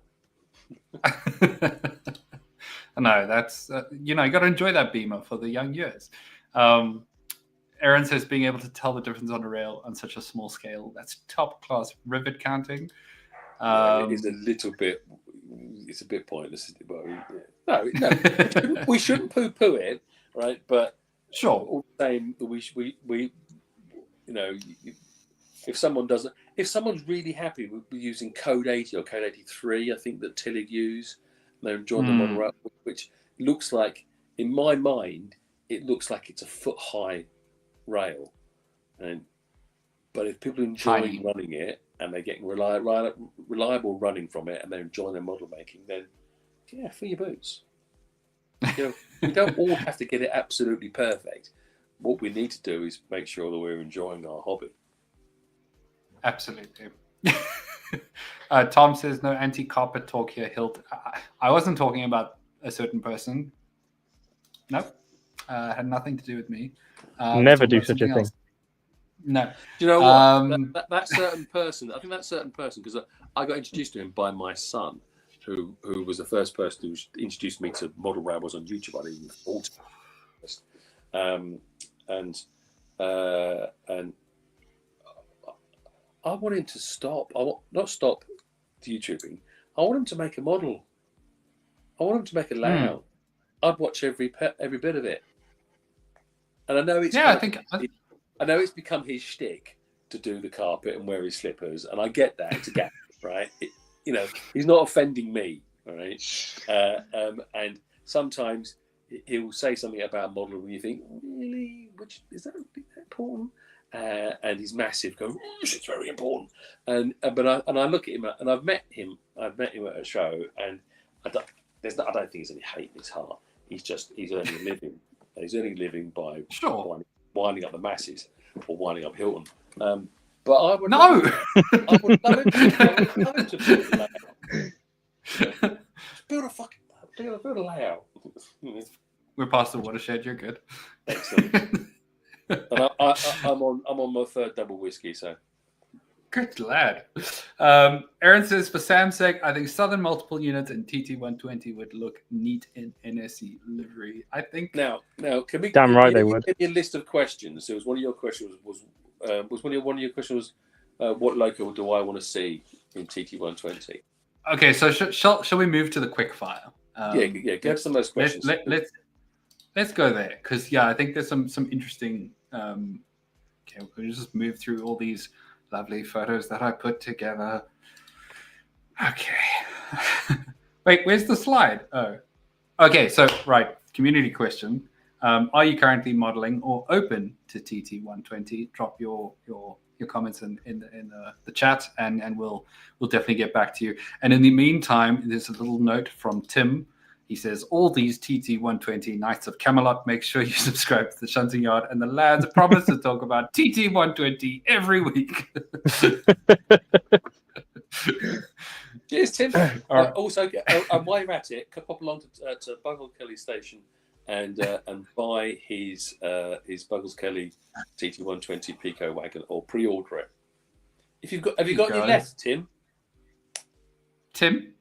S1: No, that's you got to enjoy that Beamer for the young years. Aaron says being able to tell the difference on a rail on such a small scale, that's top class rivet counting.
S3: It is a little bit. It's a bit pointless. No, we shouldn't poo-poo it, right? But
S1: sure,
S3: all the same, we if someone's really happy with using code 80 or code 83, I think that Tillig use, they're enjoying the model up, which looks like, in my mind, it looks like it's a foot-high rail. But if people enjoy running it and they're getting reliable running from it and they're enjoying their model making, then yeah, fill your boots. We don't all have to get it absolutely perfect. What we need to do is make sure that we're enjoying our hobby.
S1: Absolutely. Tom says no anti-carpet talk here, Hilt. I wasn't talking about a certain person. Nope. Had nothing to do with me.
S2: Never
S1: Talking
S2: do
S1: about
S2: such a
S1: something
S2: thing.
S1: else. No.
S3: Do you know what?
S1: Um,
S3: That certain person, I think that certain person, because I got introduced to him by my son, who was the first person who introduced me to model rambles on YouTube. I didn't even thought and I want him to stop. Not stop YouTubing. I want him to make a model. I want him to make a layout. I'd watch every bit of it. And I know it's I know it's become his shtick to do the carpet and wear his slippers, and I get that. It's a gap, right? He's not offending me, right? And sometimes he'll say something about a model when you think, really, which is that important? And he's massive. Go, it's very important. But I look at him, and I've met him at a show, and I don't think he's any hate in his heart. He's earning a living. He's earning a living by winding up the masses or winding up Hilton. But I would
S1: no.
S3: I would love him to build a layout. Build a layout.
S1: We're past the watershed. You're good.
S3: Excellent. And I'm on my third double whiskey, so.
S1: Good lad. Aaron says, for Sam's sake, I think Southern multiple units and TT120 would look neat in NSE livery. I think.
S3: Now, can we?
S2: Damn right they would.
S3: Give me a list of questions. It was one of your questions was one of your questions was what logo do I want to see in TT120?
S1: Okay, so shall we move to the quick fire?
S3: Yeah. Get some of those questions.
S1: Let's go there because I think there's some interesting. Okay, we'll just move through all these lovely photos that I put together. Okay. Wait, where's the slide? Oh, okay. So right, community question: are you currently modeling or open to TT120? Drop your comments in the chat, and we'll definitely get back to you. And in the meantime, there's a little note from Tim. He says, all these TT120 Knights of Camelot, make sure you subscribe to the Shunting Yard, and the lads promise to talk about TT120 every week.
S3: Cheers, Tim.
S1: Right.
S3: Also, while you're at it, pop along to Buggles Kelly Station and buy his Buggles Kelly TT120 Pico wagon or pre-order it. Have you got any left, Tim?
S1: Tim?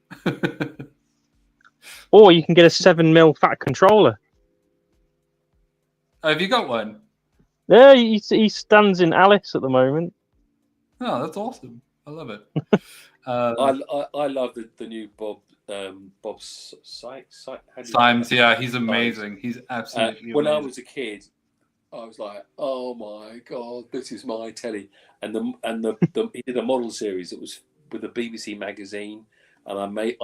S2: Or you can get a 7mm fat controller.
S1: Oh, have you got one?
S2: Yeah, he stands in Alice at the moment.
S1: Oh, that's awesome. I love it.
S3: I love the new Bob Sykes.
S1: Symes, yeah, he's amazing. He's absolutely
S3: when
S1: amazing.
S3: I was a kid, I was like, oh my god, this is my telly. And he did a model series that was with the BBC magazine, and I made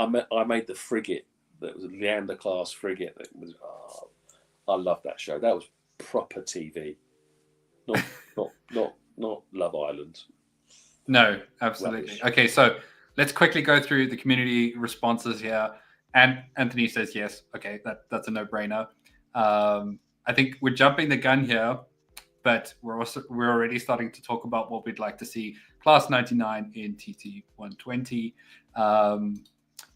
S3: the frigate. That was a Leander class frigate. That was, I loved that show. That was proper TV, not Love Island.
S1: No, absolutely. Rubbish. Okay, so let's quickly go through the community responses here. And Anthony says yes. Okay, that's a no-brainer. I think we're jumping the gun here, but we're already starting to talk about what we'd like to see. Class 99 in TT120.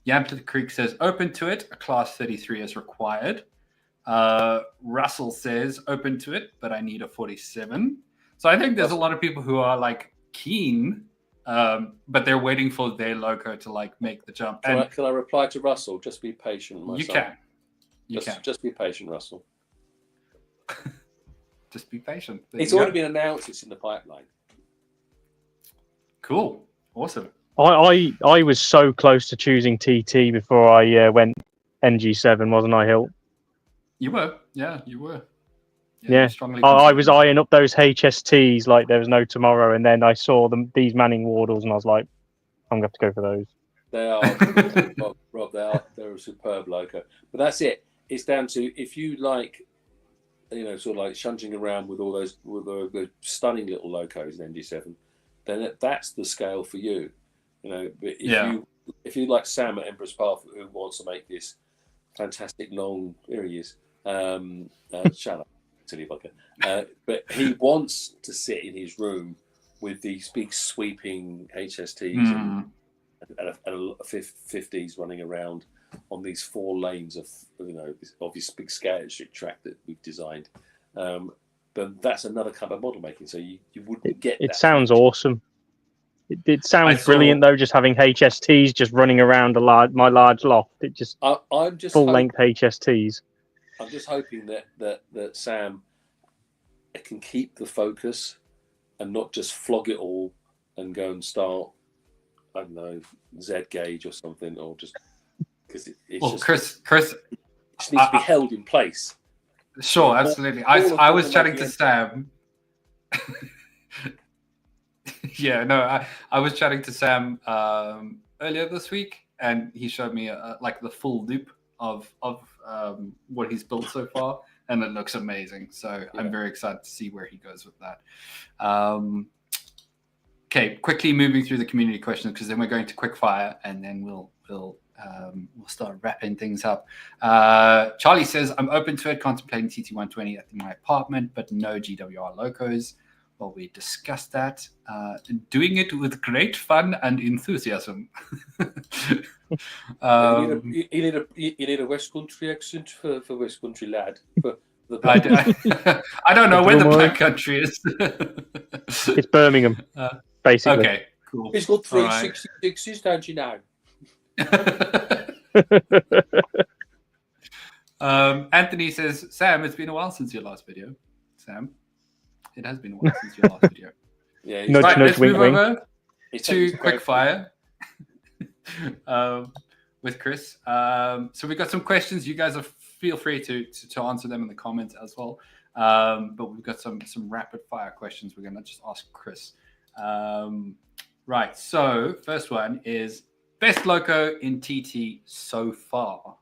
S1: Yampton Creek says open to it. A class 33 is required. Russell says open to it, but I need a 47. So I think there's a lot of people who are like keen, but they're waiting for their logo to like make the jump.
S3: Can I reply to Russell? Just be patient, my son.
S1: You can.
S3: Just be patient, Russell.
S1: Just be patient.
S3: It's already been announced. It's in the pipeline.
S1: Cool. Awesome.
S2: I was so close to choosing TT before I went NG7, wasn't I, Hilt?
S1: You were. Yeah, you were.
S2: Yeah. I was eyeing up those HSTs like there was no tomorrow, and then I saw these Manning Wardles, and I was like, I'm going to have to go for those.
S3: They are, Rob, they're a superb logo. But that's it. It's down to, if you like, sort of like shunting around with all those with the stunning little locos in NG7, then that's the scale for you. But if you like Sam at Empress Path, who wants to make this fantastic long, here he is, shut up, silly bugger. But he wants to sit in his room with these big sweeping HSTs and 50s running around these 4 lanes of this obvious big skating track that we've designed. But that's another kind of model making. So you wouldn't get.
S2: It
S3: that
S2: sounds awesome. It sounds
S1: saw-
S2: brilliant though. Just having HSTs just running around my large loft. It just
S3: I'm just
S2: full length HSTs.
S3: I'm just hoping that Sam can keep the focus and not just flog it all and go and start, I don't know, Z gauge or something, or just because it's
S1: Well,
S3: just
S1: Chris,
S3: it just needs to be held in place.
S1: sure, absolutely. I was chatting to Sam. Yeah, no, I was chatting to Sam earlier this week, and he showed me like the full loop of what he's built so far, and it looks amazing. So I'm very excited to see where he goes with that. Okay, quickly moving through the community questions, because then we're going to quickfire, and then we'll start wrapping things up. Charlie says, I'm open to it, contemplating TT120 at my apartment, but no GWR locos. Well, we discussed that. Doing it with great fun and enthusiasm.
S3: You need a West Country accent for West Country lad. For the
S1: I don't know where the Black Country is.
S2: It's Birmingham, basically.
S1: Okay, cool.
S3: He's got 366s, don't you know?
S1: Anthony says, Sam, it's been a while since your last video. Sam, it has been a while since your last video.
S3: Yeah,
S2: Nudge,
S1: right,
S2: nudge,
S1: let's
S2: wink,
S1: move
S2: wink.
S1: over to quickfire with Chris. So we've got some questions. You guys feel free to answer them in the comments as well. But we've got some rapid fire questions we're going to just ask Chris. Right. So first one is best loco in TT so far.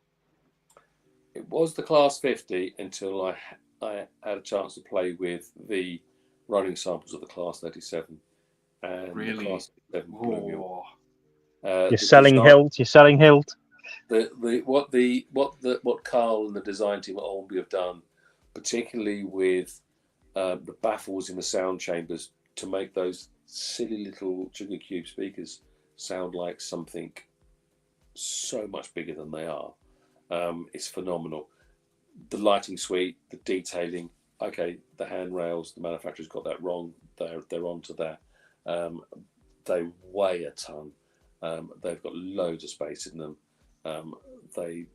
S3: It was the Class 50 until I had a chance to play with the running samples of the Class 37. And
S1: Really?
S3: the Class 37 blew me away.
S2: You're selling hilt. You're selling hilt.
S3: What Carl and the design team at Hornby have done, particularly with the baffles in the sound chambers, to make those silly little sugar cube speakers sound like something so much bigger than they are. It's phenomenal. The lighting suite, the detailing. Okay, the handrails, the manufacturer's got that wrong. They're onto that. They weigh a ton. They've got loads of space in them. The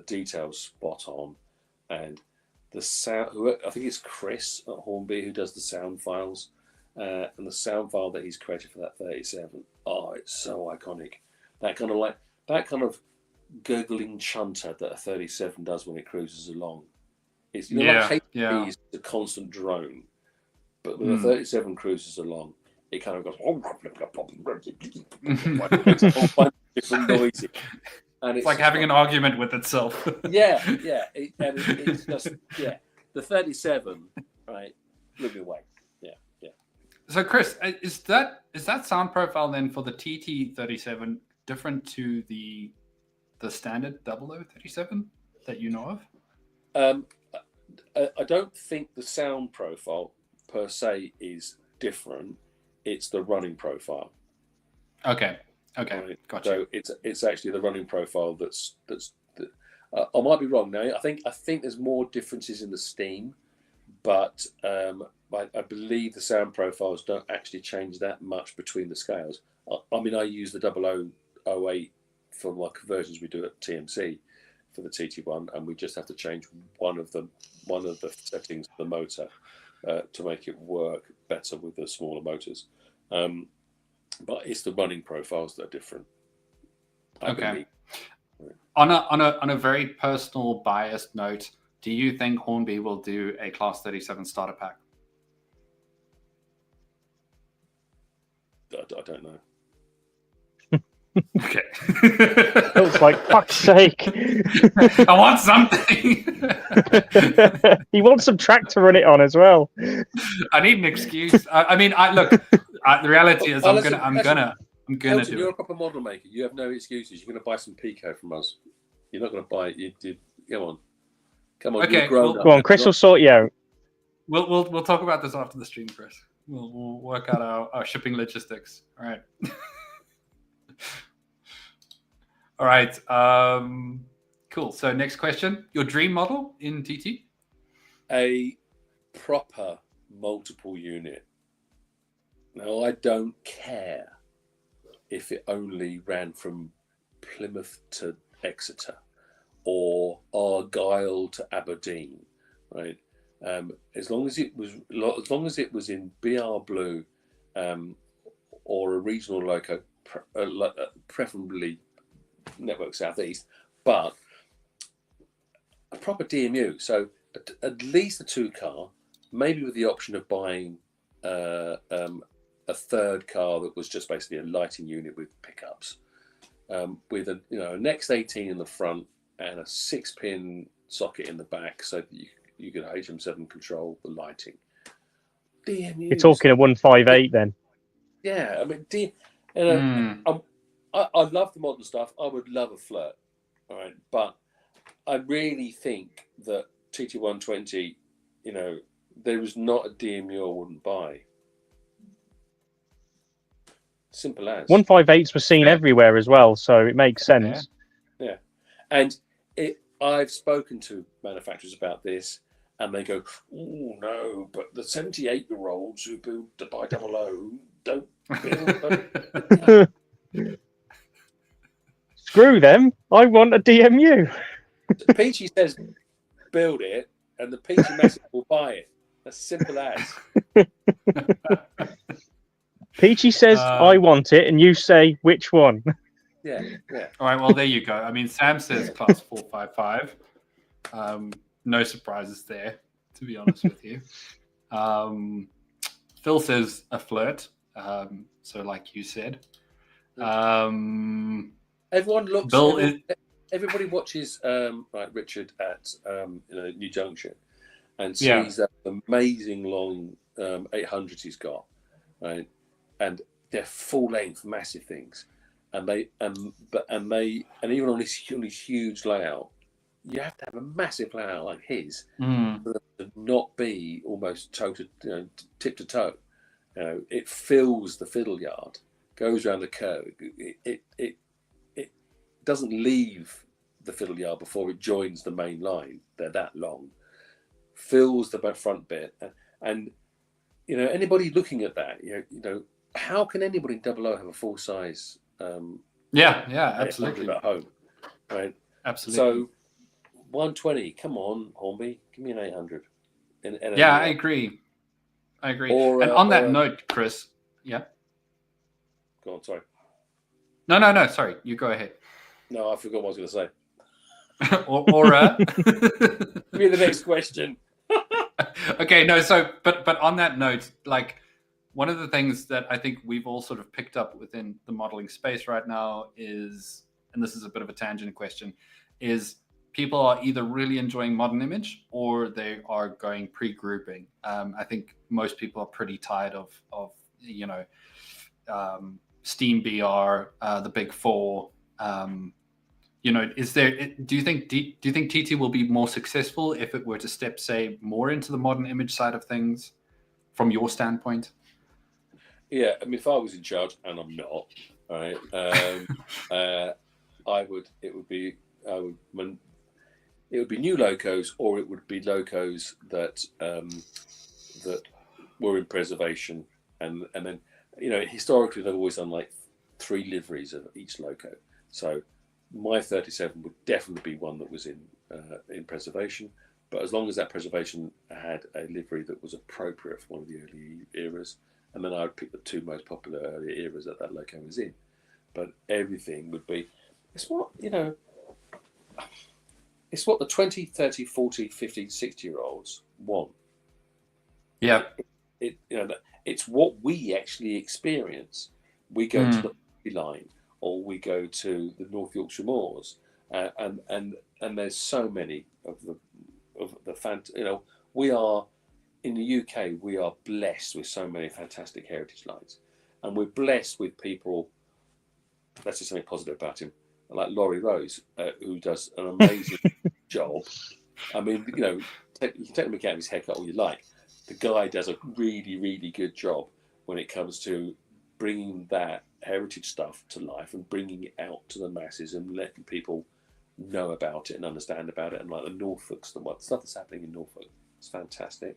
S3: details spot on, and the sound. I think it's Chris at Hornby who does the sound files, and the sound file that he's created for that 37. Oh, it's so iconic. That kind of gurgling chunter that a 37 does when it cruises along. It's like HP is a constant drone, but when a 37 cruises along, it kind of goes makes a whole bunch of different noises. And
S1: it's like having an argument with itself.
S3: It's just the 37, right? Blew me away. Yeah.
S1: So Chris, is that sound profile then for the TT37 different to the standard 0037 that you know of?
S3: I don't think the sound profile per se is different. It's the running profile.
S1: Okay, right. Gotcha.
S3: So it's actually the running profile that's. I might be wrong now. I think there's more differences in the steam, but I believe the sound profiles don't actually change that much between the scales. I mean, I use the 0008 for my conversions we do at TMC for the TT1, and we just have to change one of the settings of the motor to make it work better with the smaller motors. But it's the running profiles that are different.
S1: Okay. On a very personal biased note, do you think Hornby will do a Class 37 starter pack?
S3: I don't know.
S1: Okay.
S2: It was like, fuck's sake.
S1: I want something.
S2: He wants some track to run it on as well.
S1: I need an excuse. I mean, look. The reality is, I'm gonna
S3: Elton,
S1: do
S3: you're
S1: it.
S3: a proper model maker. You have no excuses. You're going to buy some Pico from us. You're not going to buy it. Come on.
S1: Okay,
S2: go on. Chris will sort you out.
S1: We'll talk about this after the stream, Chris. We'll work out our shipping logistics. All right. All right. Cool. So next question: your dream model in TT?
S3: A proper multiple unit. Now, I don't care if it only ran from Plymouth to Exeter or Argyle to Aberdeen, right? As long as it was in BR Blue, or a regional loco, preferably Network Southeast, but a proper DMU. So at least a 2-car, maybe with the option of buying a third car that was just basically a lighting unit with pickups, with an X18 in the front and a 6-pin socket in the back, so that you could HM7 control the lighting. DMU.
S2: You're talking a 158 then.
S3: Yeah, I mean, I love the modern stuff. I would love a flirt, all right, but I really think that TT120, there is not a DMU I wouldn't buy. Simple as.
S2: 158s were seen everywhere as well, so it makes sense.
S3: Yeah. And I've spoken to manufacturers about this, and they go, "Oh no, but the 78-year-olds who build the by 00 don't build."
S2: Screw them! I want a DMU.
S3: Peachy says, "Build it," and the Peachy Massive will buy it. As simple as.
S2: Peachy says, "I want it," and you say, "Which one?"
S3: Yeah.
S1: All right, well, there you go. I mean, Sam says class 455. No surprises there, to be honest with you. Phil says a flirt. So, like you said,
S3: everyone looks. Everybody watches Richard at New Junction, and sees that amazing long 800s he's got, right? And they're full length, massive things, and even on this huge layout, you have to have a massive layout like his for them to not be almost tip to toe. It fills the fiddle yard, goes around the curve. It doesn't leave the fiddle yard before it joins the main line. They're that long. Fills the front bit, and anybody looking at that, how can anybody in 00 have a full size?
S1: Absolutely
S3: at home, right?
S1: Absolutely.
S3: So 120, come on, Hornby, give me an 800.
S1: I agree. And on that note, Chris, yeah.
S3: Go on, sorry.
S1: No, sorry. You go ahead.
S3: No, I forgot what I was going to say.
S1: Give
S3: me the next question.
S1: Okay, no. So, but on that note, like one of the things that I think we've all sort of picked up within the modeling space right now is, and this is a bit of a tangent question, is people are either really enjoying modern image or they are going pre-grouping. I think most people are pretty tired of Steam BR, the Big Four. Do you think TT will be more successful if it were to step, say, more into the modern image side of things, from your standpoint?
S3: Yeah, I mean, if I was in charge, and I'm not, right, it would be new locos, or it would be locos that were in preservation, and then historically they've always done like 3 liveries of each loco. So my 37 would definitely be one that was in preservation, but as long as that preservation had a livery that was appropriate for one of the early eras, and then I would pick the 2 most popular early eras that loco was in. But everything would be, it's what the 20, 30, 40, 50, 60-year-olds want.
S1: Yeah.
S3: It's what we actually experience. We go to the line, or we go to the North Yorkshire Moors, and there's so many of the we are in the UK. We are blessed with so many fantastic heritage lines, and we're blessed with people. Let's say something positive about him, like Laurie Rose, who does an amazing job. I mean, you can take the mick out of his haircut all you like. The guy does a really, really good job when it comes to bringing that heritage stuff to life and bringing it out to the masses and letting people know about it and understand about it. And like the Norfolk's the stuff that's happening in Norfolk, it's fantastic.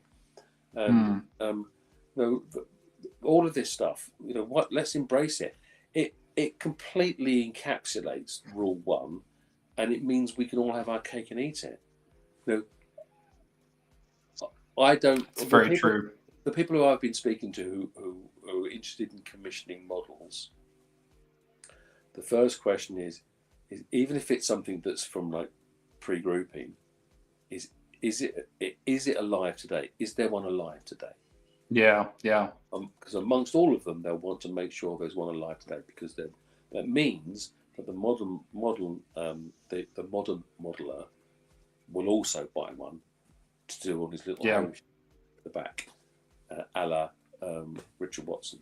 S3: And all of this stuff, let's embrace it. It completely encapsulates rule 1, and it means we can all have our cake and eat it. I don't.
S1: It's very true.
S3: The people who I've been speaking to who are interested in commissioning models, the first question is even if it's something that's from like pre-grouping, is it alive today? Is there one alive today?
S1: Yeah.
S3: Because amongst all of them, they'll want to make sure there's one alive today, because that means that the modern modeler will also buy one to do all his little homes at the back, a la Richard Watson.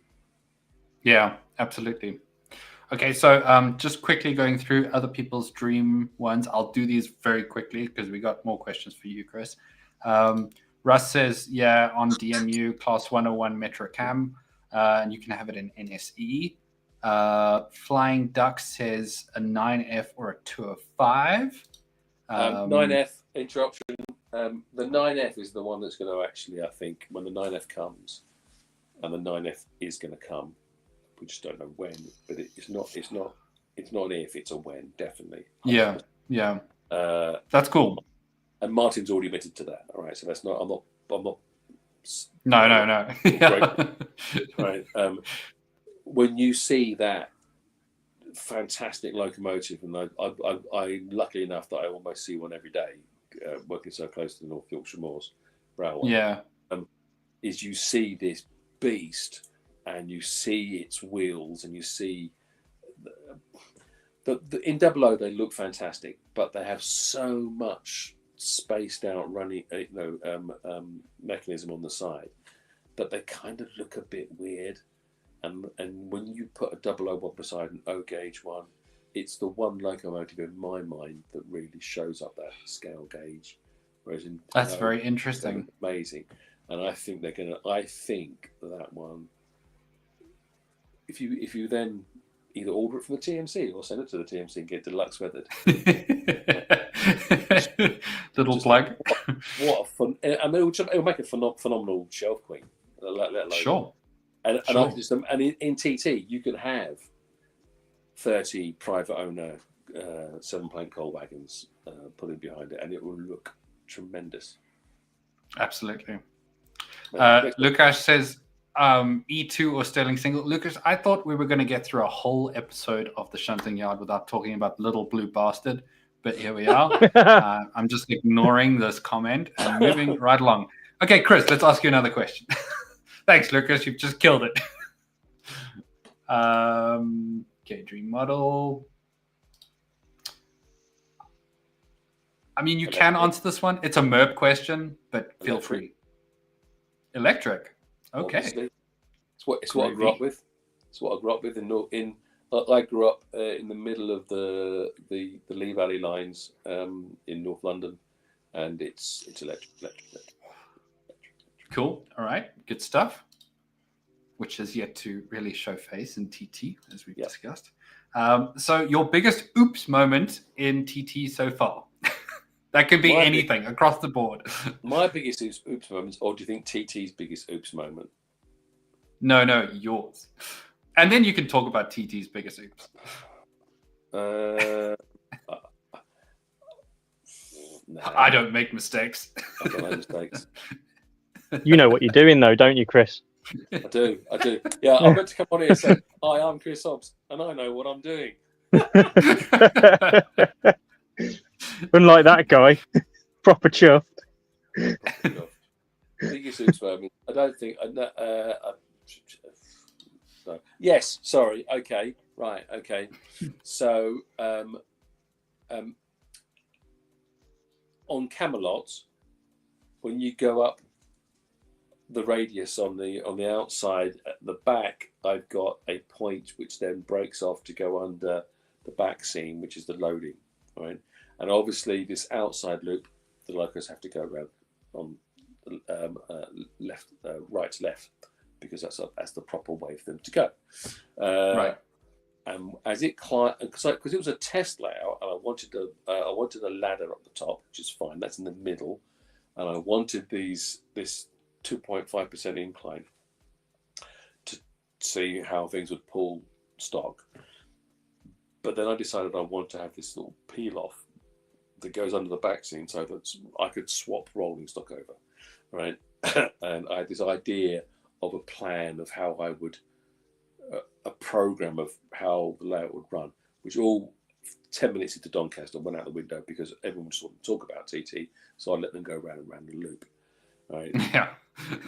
S1: Yeah, absolutely. Okay, so just quickly going through other people's dream ones. I'll do these very quickly because we got more questions for you, Chris. Russ says, on DMU Class 101 Metro Cam, and you can have it in NSE. Flying Duck says a 9F or a 205.
S3: 9F, interruption. The 9F is the one that's going to actually, I think, when the 9F comes, and the 9F is going to come, we just don't know when, but it's not an if, it's a when, definitely. 100%.
S1: Yeah. That's cool.
S3: And Martin's already admitted to that. All right, so that's not. I'm not.
S1: No.
S3: Yeah. Right. When you see that fantastic locomotive, and I lucky enough that I almost see one every day, working so close to the North Yorkshire Moors Railway.
S1: Yeah.
S3: Is you see this beast, and you see its wheels, and you see in Double O they look fantastic, but they have so much spaced out running mechanism on the side that they kind of look a bit weird. And when you put a 001 beside an O gauge one, it's the one locomotive in my mind that really shows up that scale gauge. Whereas
S1: that's very interesting,
S3: amazing. And I think I think that one, if you then either order it from the TMC or send it to the TMC and get deluxe weathered.
S1: Little plug.
S3: What a fun! I mean, it'll make a phenomenal shelf queen.
S1: Sure.
S3: And in TT you can have 30 private owner 7-plane coal wagons pulling behind it, and it will look tremendous.
S1: Absolutely. Lukash says E2 or Sterling single. Lucas, I thought we were going to get through a whole episode of the Shunting Yard without talking about Little Blue Bastard, but here we are. I'm just ignoring this comment and moving right along. Okay, Chris, let's ask you another question. Thanks, Lucas. You've just killed it. Okay, dream model. I mean, you can answer this one. It's a MERP question, but feel free. Electric. Okay.
S3: Obviously. It's what I grew up with. It's what I grew up with I grew up in the middle of the Lee Valley lines in North London, and it's electric.
S1: Cool. All right. Good stuff. Which has yet to really show face in TT, as we've discussed. So your biggest oops moment in TT so far? That could be anything across the board.
S3: My biggest oops moment, or do you think TT's biggest oops moment?
S1: No, yours. And then you can talk about TT's biggest oops.
S3: No.
S1: I don't make mistakes.
S3: I don't make mistakes.
S2: You know what you're doing, though, don't you, Chris?
S3: I do. Yeah, I'm meant to come on here and say, "Hi, I'm Chris Hobbs, and I know what I'm doing."
S2: Unlike that guy, proper chuffed.
S3: Biggest oops moment. I don't think. No. Yes. Sorry. Okay. Right. Okay. So, on Camelot, when you go up the radius on the outside at the back, I've got a point which then breaks off to go under the back seam, which is the loading, right? And obviously this outside loop, the locos have to go around on right to left, because that's the proper way for them to go.
S1: Right.
S3: And as it climbed, because it was a test layout, and I wanted a ladder up the top, which is fine. That's in the middle, and I wanted this 2.5% incline to see how things would pull stock. But then I decided I want to have this little peel off that goes under the back seam so that I could swap rolling stock over, right? And I had this idea of a plan of how I would, a program of how the layout would run, which all 10 minutes into Doncaster went out the window because everyone was sort of talk about TT, so I let them go round and round the loop. Right?
S1: Yeah.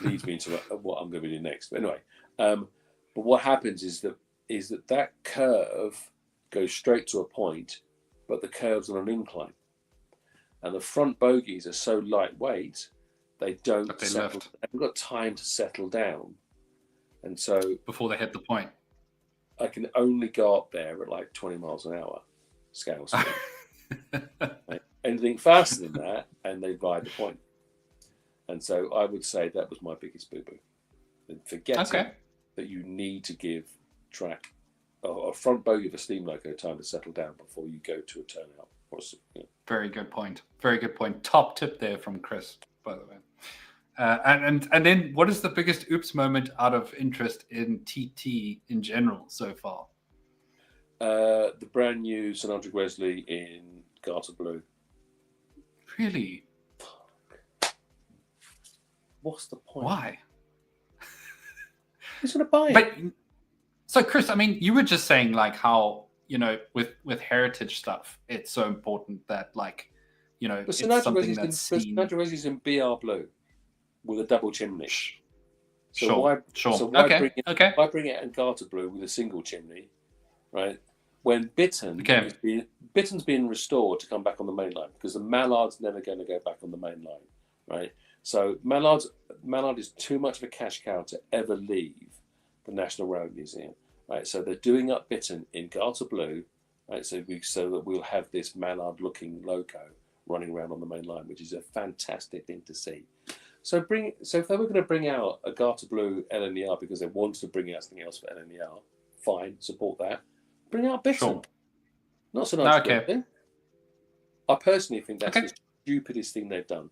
S3: Leads me into what I'm going to do next. But anyway, but what happens is that curve goes straight to a point, but the curve's on an incline. And the front bogies are so lightweight, they haven't got time to settle down. And so
S1: Before they hit the point.
S3: I can only go up there at like 20 miles an hour scale speed. Right? Anything faster than that, and they ride the point. And so I would say that was my biggest boo-boo. And forgetting that you need to give track a front bogie of a steam loco time to settle down before you go to a turnout.
S1: Very good point. Very good point. Top tip there from Chris, by the way. And then what is the biggest oops moment out of interest in TT in general so far?
S3: The brand new St Andrew Wesley in Garter Blue.
S1: Really?
S3: What's the point?
S1: Why?
S3: Who's going to buy it?
S1: But so, Chris, I mean, you were just saying like how, you know, with heritage stuff, it's so important that like, you know,
S3: but
S1: it's something that's seen.
S3: St Andrew Wesley's in BR Blue with a double chimney. So
S1: Sure.
S3: why bring it in Garter Blue with a single chimney, right? When Bitton's being restored to come back on the main line because the Mallard's never going to go back on the main line, right? So Mallard is too much of a cash cow to ever leave the National Railway Museum, right? So they're doing up Bitton in Garter Blue, right? So that we'll have this Mallard-looking loco running around on the main line, which is a fantastic thing to see. So if they were going to bring out a Garter Blue LNER because they wanted to bring out something else for LNER, fine, support that. Bring out Bitton.
S1: Sure.
S3: Not so nice.
S1: Okay.
S3: I personally think that's the stupidest thing they've done.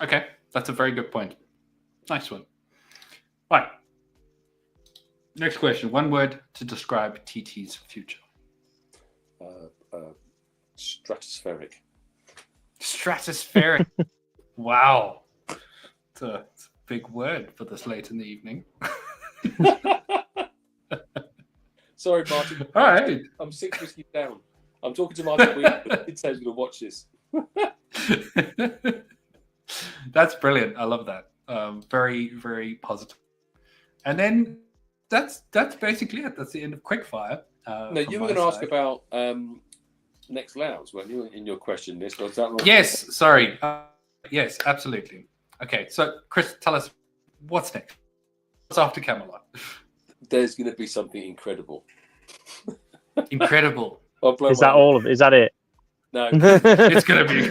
S1: Okay, that's a very good point. Nice one. Right. Next question. One word to describe TT's future.
S3: Stratospheric.
S1: Stratospheric. Wow. It's a big word for this late in the evening.
S3: Sorry, Martin.
S1: All right.
S3: I'm 6 whiskey down. I'm talking to Martin Wheeler, but he says he's going to watch this.
S1: That's brilliant. I love that. Very, very positive. And then that's basically it. That's the end of Quickfire.
S3: No, you were going to ask about next layouts, weren't you, in your question list? Was that
S1: yes, sorry. Yes, absolutely. Okay, so Chris, tell us what's next. What's after Camelot?
S3: There's going to be something incredible.
S1: Incredible.
S2: Is that all of it? Is that it?
S3: No.
S1: It's going to be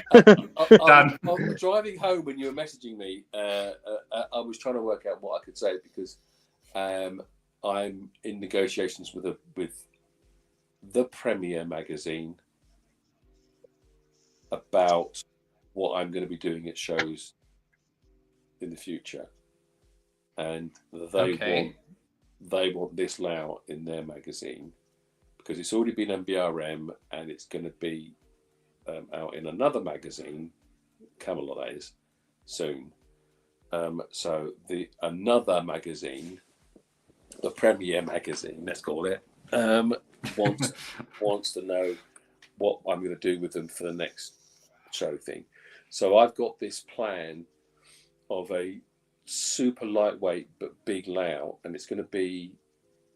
S1: done.
S3: I was driving home when you were messaging me. I was trying to work out what I could say because I'm in negotiations with the Premier magazine about what I'm going to be doing at shows in the future, and they want this layout in their magazine because it's already been MBRM and it's going to be out in another magazine, Camelot that is, soon. So another magazine, the Premier magazine, let's call it, wants to know what I'm going to do with them for the next show thing. So I've got this plan of a super lightweight but big layout, and it's going to be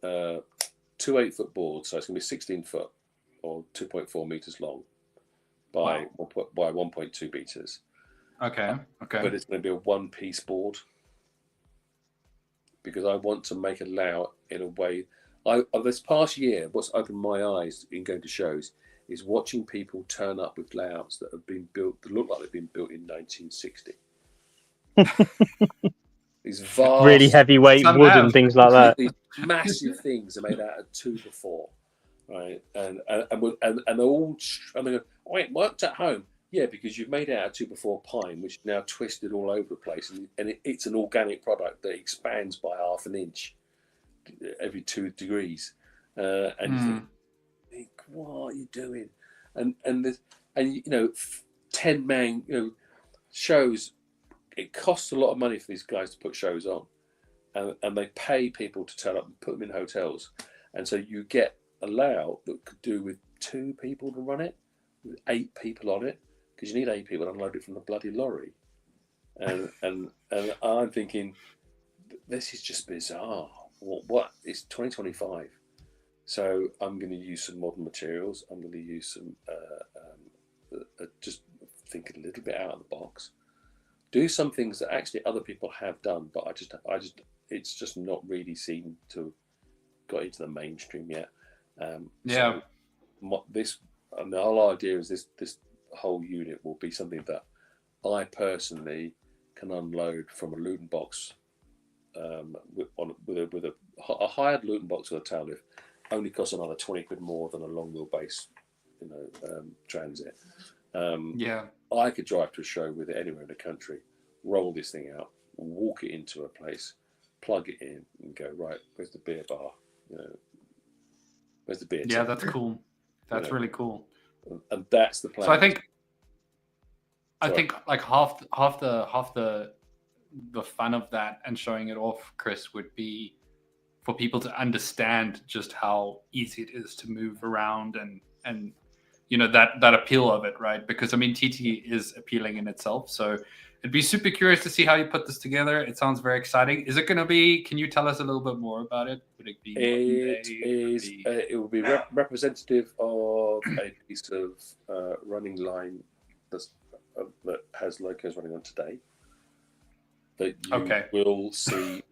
S3: 2 8-foot boards, so it's going to be 16 foot or 2.4 meters long by 1.2 meters.
S1: Okay.
S3: But it's going to be a one-piece board because I want to make a layout in a way. This past year, what's opened my eyes in going to shows is watching people turn up with layouts that have been built that look like they've been built in 1960. These vast,
S2: really heavyweight wood and things like that.
S3: massive things are made out of 2x4, right? And they're all and they go, oh, it worked at home. Yeah, because you've made it out of 2x4 pine, which is now twisted all over the place, and it's an organic product that expands by half an inch every 2 degrees, and you think, what are you doing? And 10-man shows. It costs a lot of money for these guys to put shows on, and they pay people to turn up and put them in hotels, and so you get a layout that could do with 2 people to run it, with 8 people on it, because you need 8 people to unload it from the bloody lorry, and I'm thinking, this is just bizarre. What? It's 2025, so I'm going to use some modern materials. I'm going to use some just think a little bit out of the box. Do some things that actually other people have done, but I just it's just not really seemed to got into the mainstream yet. So the whole idea is this whole unit will be something that I personally can unload from a Luton box, with a hired Luton box with a tail lift. Only costs another 20 quid more than a long wheelbase, transit. I could drive to a show with it anywhere in the country, roll this thing out, walk it into a place, plug it in, and go, right, where's the beer bar? Where's the beer?
S1: Yeah, that's cool. That's really cool.
S3: And that's the plan.
S1: So I think like half the fun of that and showing it off, Chris, would be for people to understand just how easy it is to move around and that appeal of it, right? Because I mean, TT is appealing in itself, so it'd be super curious to see how you put this together. It sounds very exciting. Is it going to be? Can you tell us a little bit more about it? Would it be?
S3: It will be representative of a piece of running line that has locos running on today. That you will see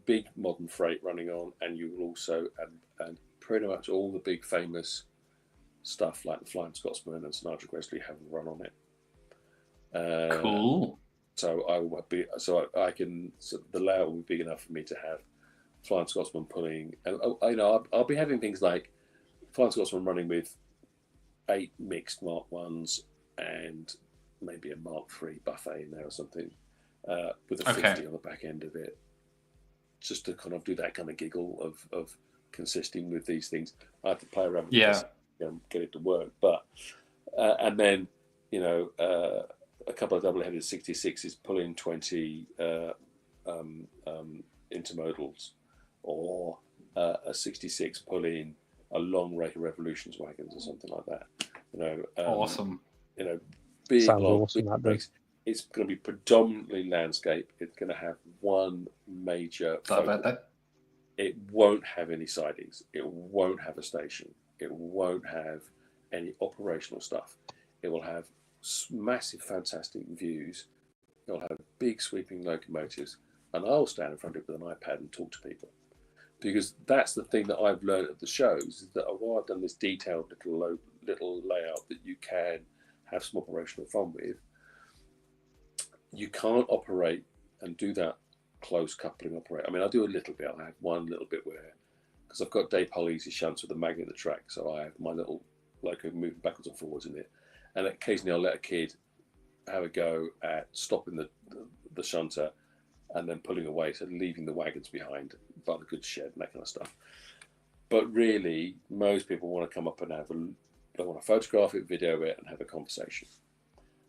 S3: big modern freight running on, and you will also and pretty much all the big famous stuff like the Flying Scotsman and Sinatra Gresley have run on it.
S1: Cool.
S3: So I can. So the layout will be big enough for me to have Flying Scotsman pulling, and I'll be having things like Flying Scotsman running with 8 mixed Mark 1s and maybe a Mark 3 buffet in there or something, with a 50 on the back end of it, just to kind of do that kind of giggle of consisting with these things. I have to play around with this, get it to work, but and then a couple of double-headed 66s pulling 20 intermodals, or a 66 pulling a long rake of Revolutions wagons or something like that.
S1: Awesome.
S3: Big
S2: Sounds
S3: long
S2: awesome,
S3: big rakes. It's going to be predominantly landscape. It's going to have one major focus. It won't have any sidings. It won't have a station. It won't have any operational stuff. It will have massive, fantastic views. It'll have big sweeping locomotives, and I'll stand in front of it with an iPad and talk to people. Because that's the thing that I've learned at the shows, is that while I've done this detailed little layout that you can have some operational fun with, you can't operate and do that close coupling operate. I mean, I do a little bit. I have one little bit where, because I've got Dave Poll easy shunts with a magnet in the track, so I have my little loco moving backwards and forwards in it. And occasionally I'll let a kid have a go at stopping the shunter and then pulling away, so leaving the wagons behind by the goods shed and that kind of stuff. But really, most people want to come up and they want to photograph it, video it, and have a conversation.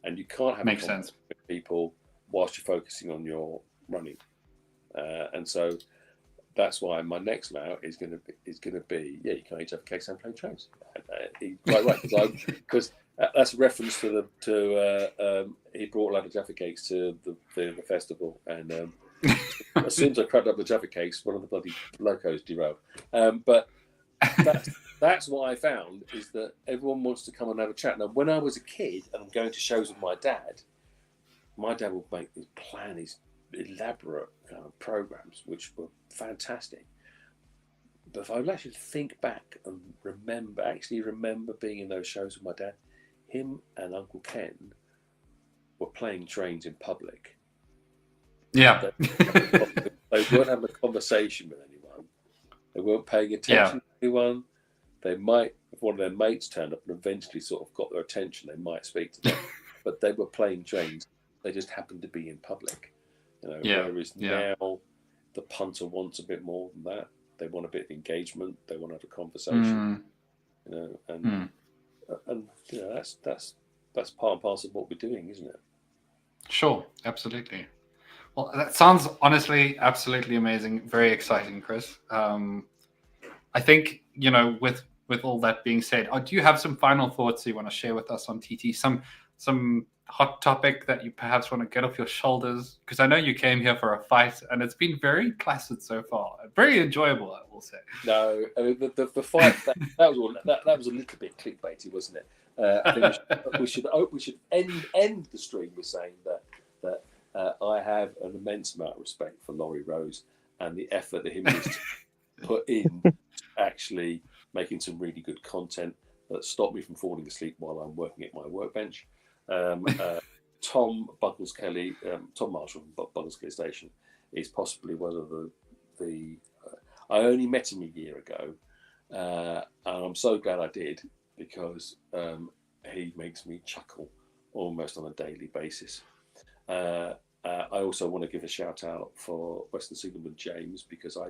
S3: And you can't have a conversation with people whilst you're focusing on your running. And so that's why my next layout is going to be you can't eat have cakes and play trains. Quite right, because that's a reference to he brought a lot of Jaffa cakes to the festival, and as soon as I cracked up the Jaffa cakes, one of the bloody locos derailed. But that's what I found, is that everyone wants to come and have a chat. Now, when I was a kid and I'm going to shows with my dad would make these elaborate programs, which were fantastic. But if I would actually think back and remember being in those shows with my dad, him and Uncle Ken were playing trains in public.
S1: Yeah.
S3: They weren't having a conversation with anyone. They weren't paying attention to anyone. They might, if one of their mates turned up and eventually sort of got their attention, they might speak to them. But they were playing trains. They just happened to be in public. Whereas now the punter wants a bit more than that. They want a bit of engagement. They want to have a conversation. And that's part and parcel of what we're doing, isn't it?
S1: Sure, absolutely. Well, that sounds honestly absolutely amazing. Very exciting, Chris. I think, with all that being said, do you have some final thoughts you want to share with us on TT? Some hot topic that you perhaps want to get off your shoulders? Because I know you came here for a fight, and it's been very placid so far. Very enjoyable, I will say.
S3: No, I mean, the fight that was a little bit clickbaity, wasn't it? I think we should end the stream with saying that I have an immense amount of respect for Laurie Rose and the effort that he needs to put in
S1: actually
S3: making some really good content that stopped me from falling asleep while I'm working at my workbench. Tom Buckles-Kelly, Tom Marshall from Buckles-Kelly Station, is possibly one of the I only met him a year ago, and I'm so glad I did, because he makes me chuckle almost on a daily basis. I also want to give a shout out for Western Signalman James, because I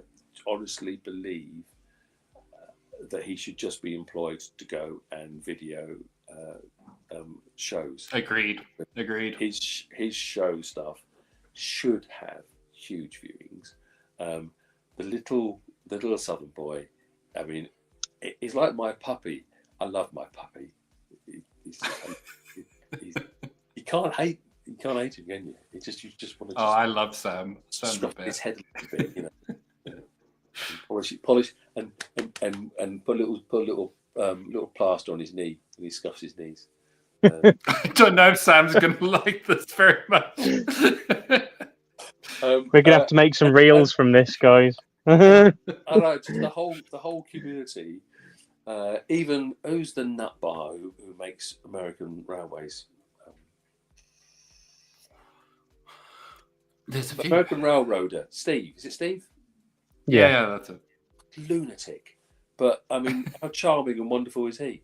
S3: honestly believe that he should just be employed to go and video shows.
S1: Agreed.
S3: His show stuff should have huge viewings. The little Southern boy, I mean, he's like my puppy. I love my puppy. You can't hate him, can you? You just want to.
S1: I love Sam. Sam's the best.
S3: His head a little bit, polish and put a little plaster on his knee, and he scuffs his knees.
S1: I don't know if Sam's going to like this very much.
S2: We're going to have to make some reels from this, guys.
S3: I know, just the whole community. Even who's the nutbar who makes American Railways?
S1: There's a few.
S3: American Railroader. Steve. Is it Steve?
S1: Yeah, that's it.
S3: Lunatic. But I mean, how charming and wonderful is he?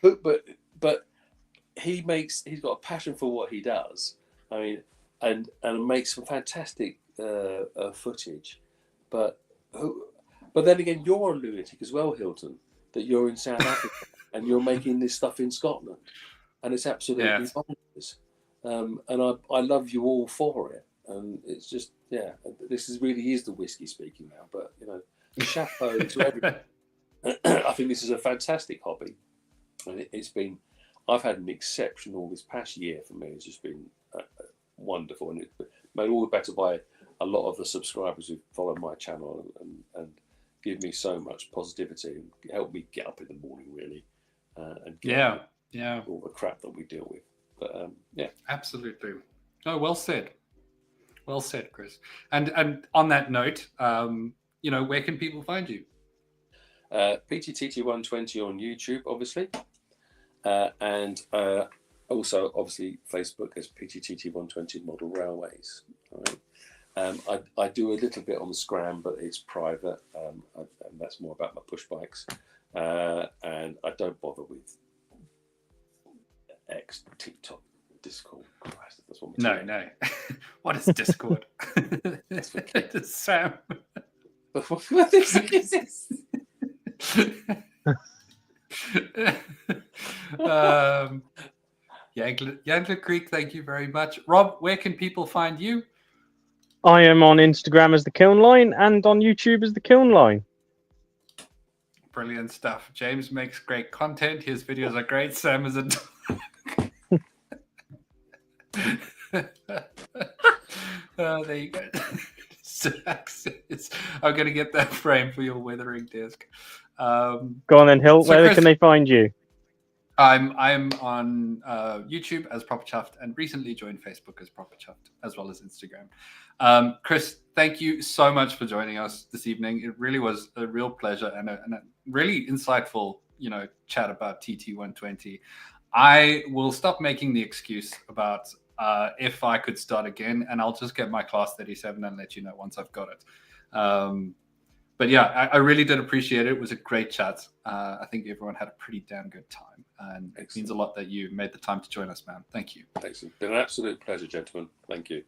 S3: But he's got a passion for what he does. I mean, and makes some fantastic footage. But then again, you're a lunatic as well, Hilton. That you're in South Africa and you're making this stuff in Scotland, and it's absolutely bonkers. And I love you all for it. And it's just, this really is the whiskey speaking now. But chapeau to everyone. I think this is a fantastic hobby, and I've had an exceptional this past year for me. It's just been wonderful, and it's made all the better by a lot of the subscribers who follow my channel and give me so much positivity and help me get up in the morning, really, and get all the crap that we deal with. But
S1: absolutely. Oh, well said, Chris. And on that note, where can people find you?
S3: PeachyTT120 on YouTube, obviously, and also obviously Facebook as PeachyTT120 Model Railways. All right. I do a little bit on the Scram, but it's private, and that's more about my push bikes. And I don't bother with X, TikTok, Discord. Christ, that's what
S1: no. What is Discord? It's Sam.
S3: What is this?
S1: Yangler Creek, thank you very much. Rob, where can people find you?
S2: I am on Instagram as the Kiln Line and on YouTube as the Kiln Line.
S1: Brilliant stuff. James makes great content. His videos are great. Sam is a there you go. I'm gonna get that frame for your weathering desk.
S2: Go on then, Hill. Where can they find you?
S1: I'm on YouTube as Proper Chuffed, and recently joined Facebook as Proper Chuffed, as well as Instagram. Chris, thank you so much for joining us this evening. It really was a real pleasure and a really insightful, chat about TT120. I will stop making the excuse about if I could start again, and I'll just get my Class 37 and let you know once I've got it. But yeah, I really did appreciate it. It was a great chat. I think everyone had a pretty damn good time, and it means a lot that you made the time to join us, man. Thank you.
S3: Excellent. Been an absolute pleasure, gentlemen. Thank you.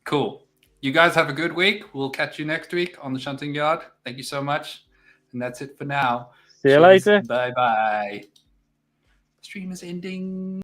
S1: Cool. You guys have a good week. We'll catch you next week on the Shunting Yard. Thank you so much. And that's it for now.
S2: See you later.
S1: Bye-bye. Stream is ending.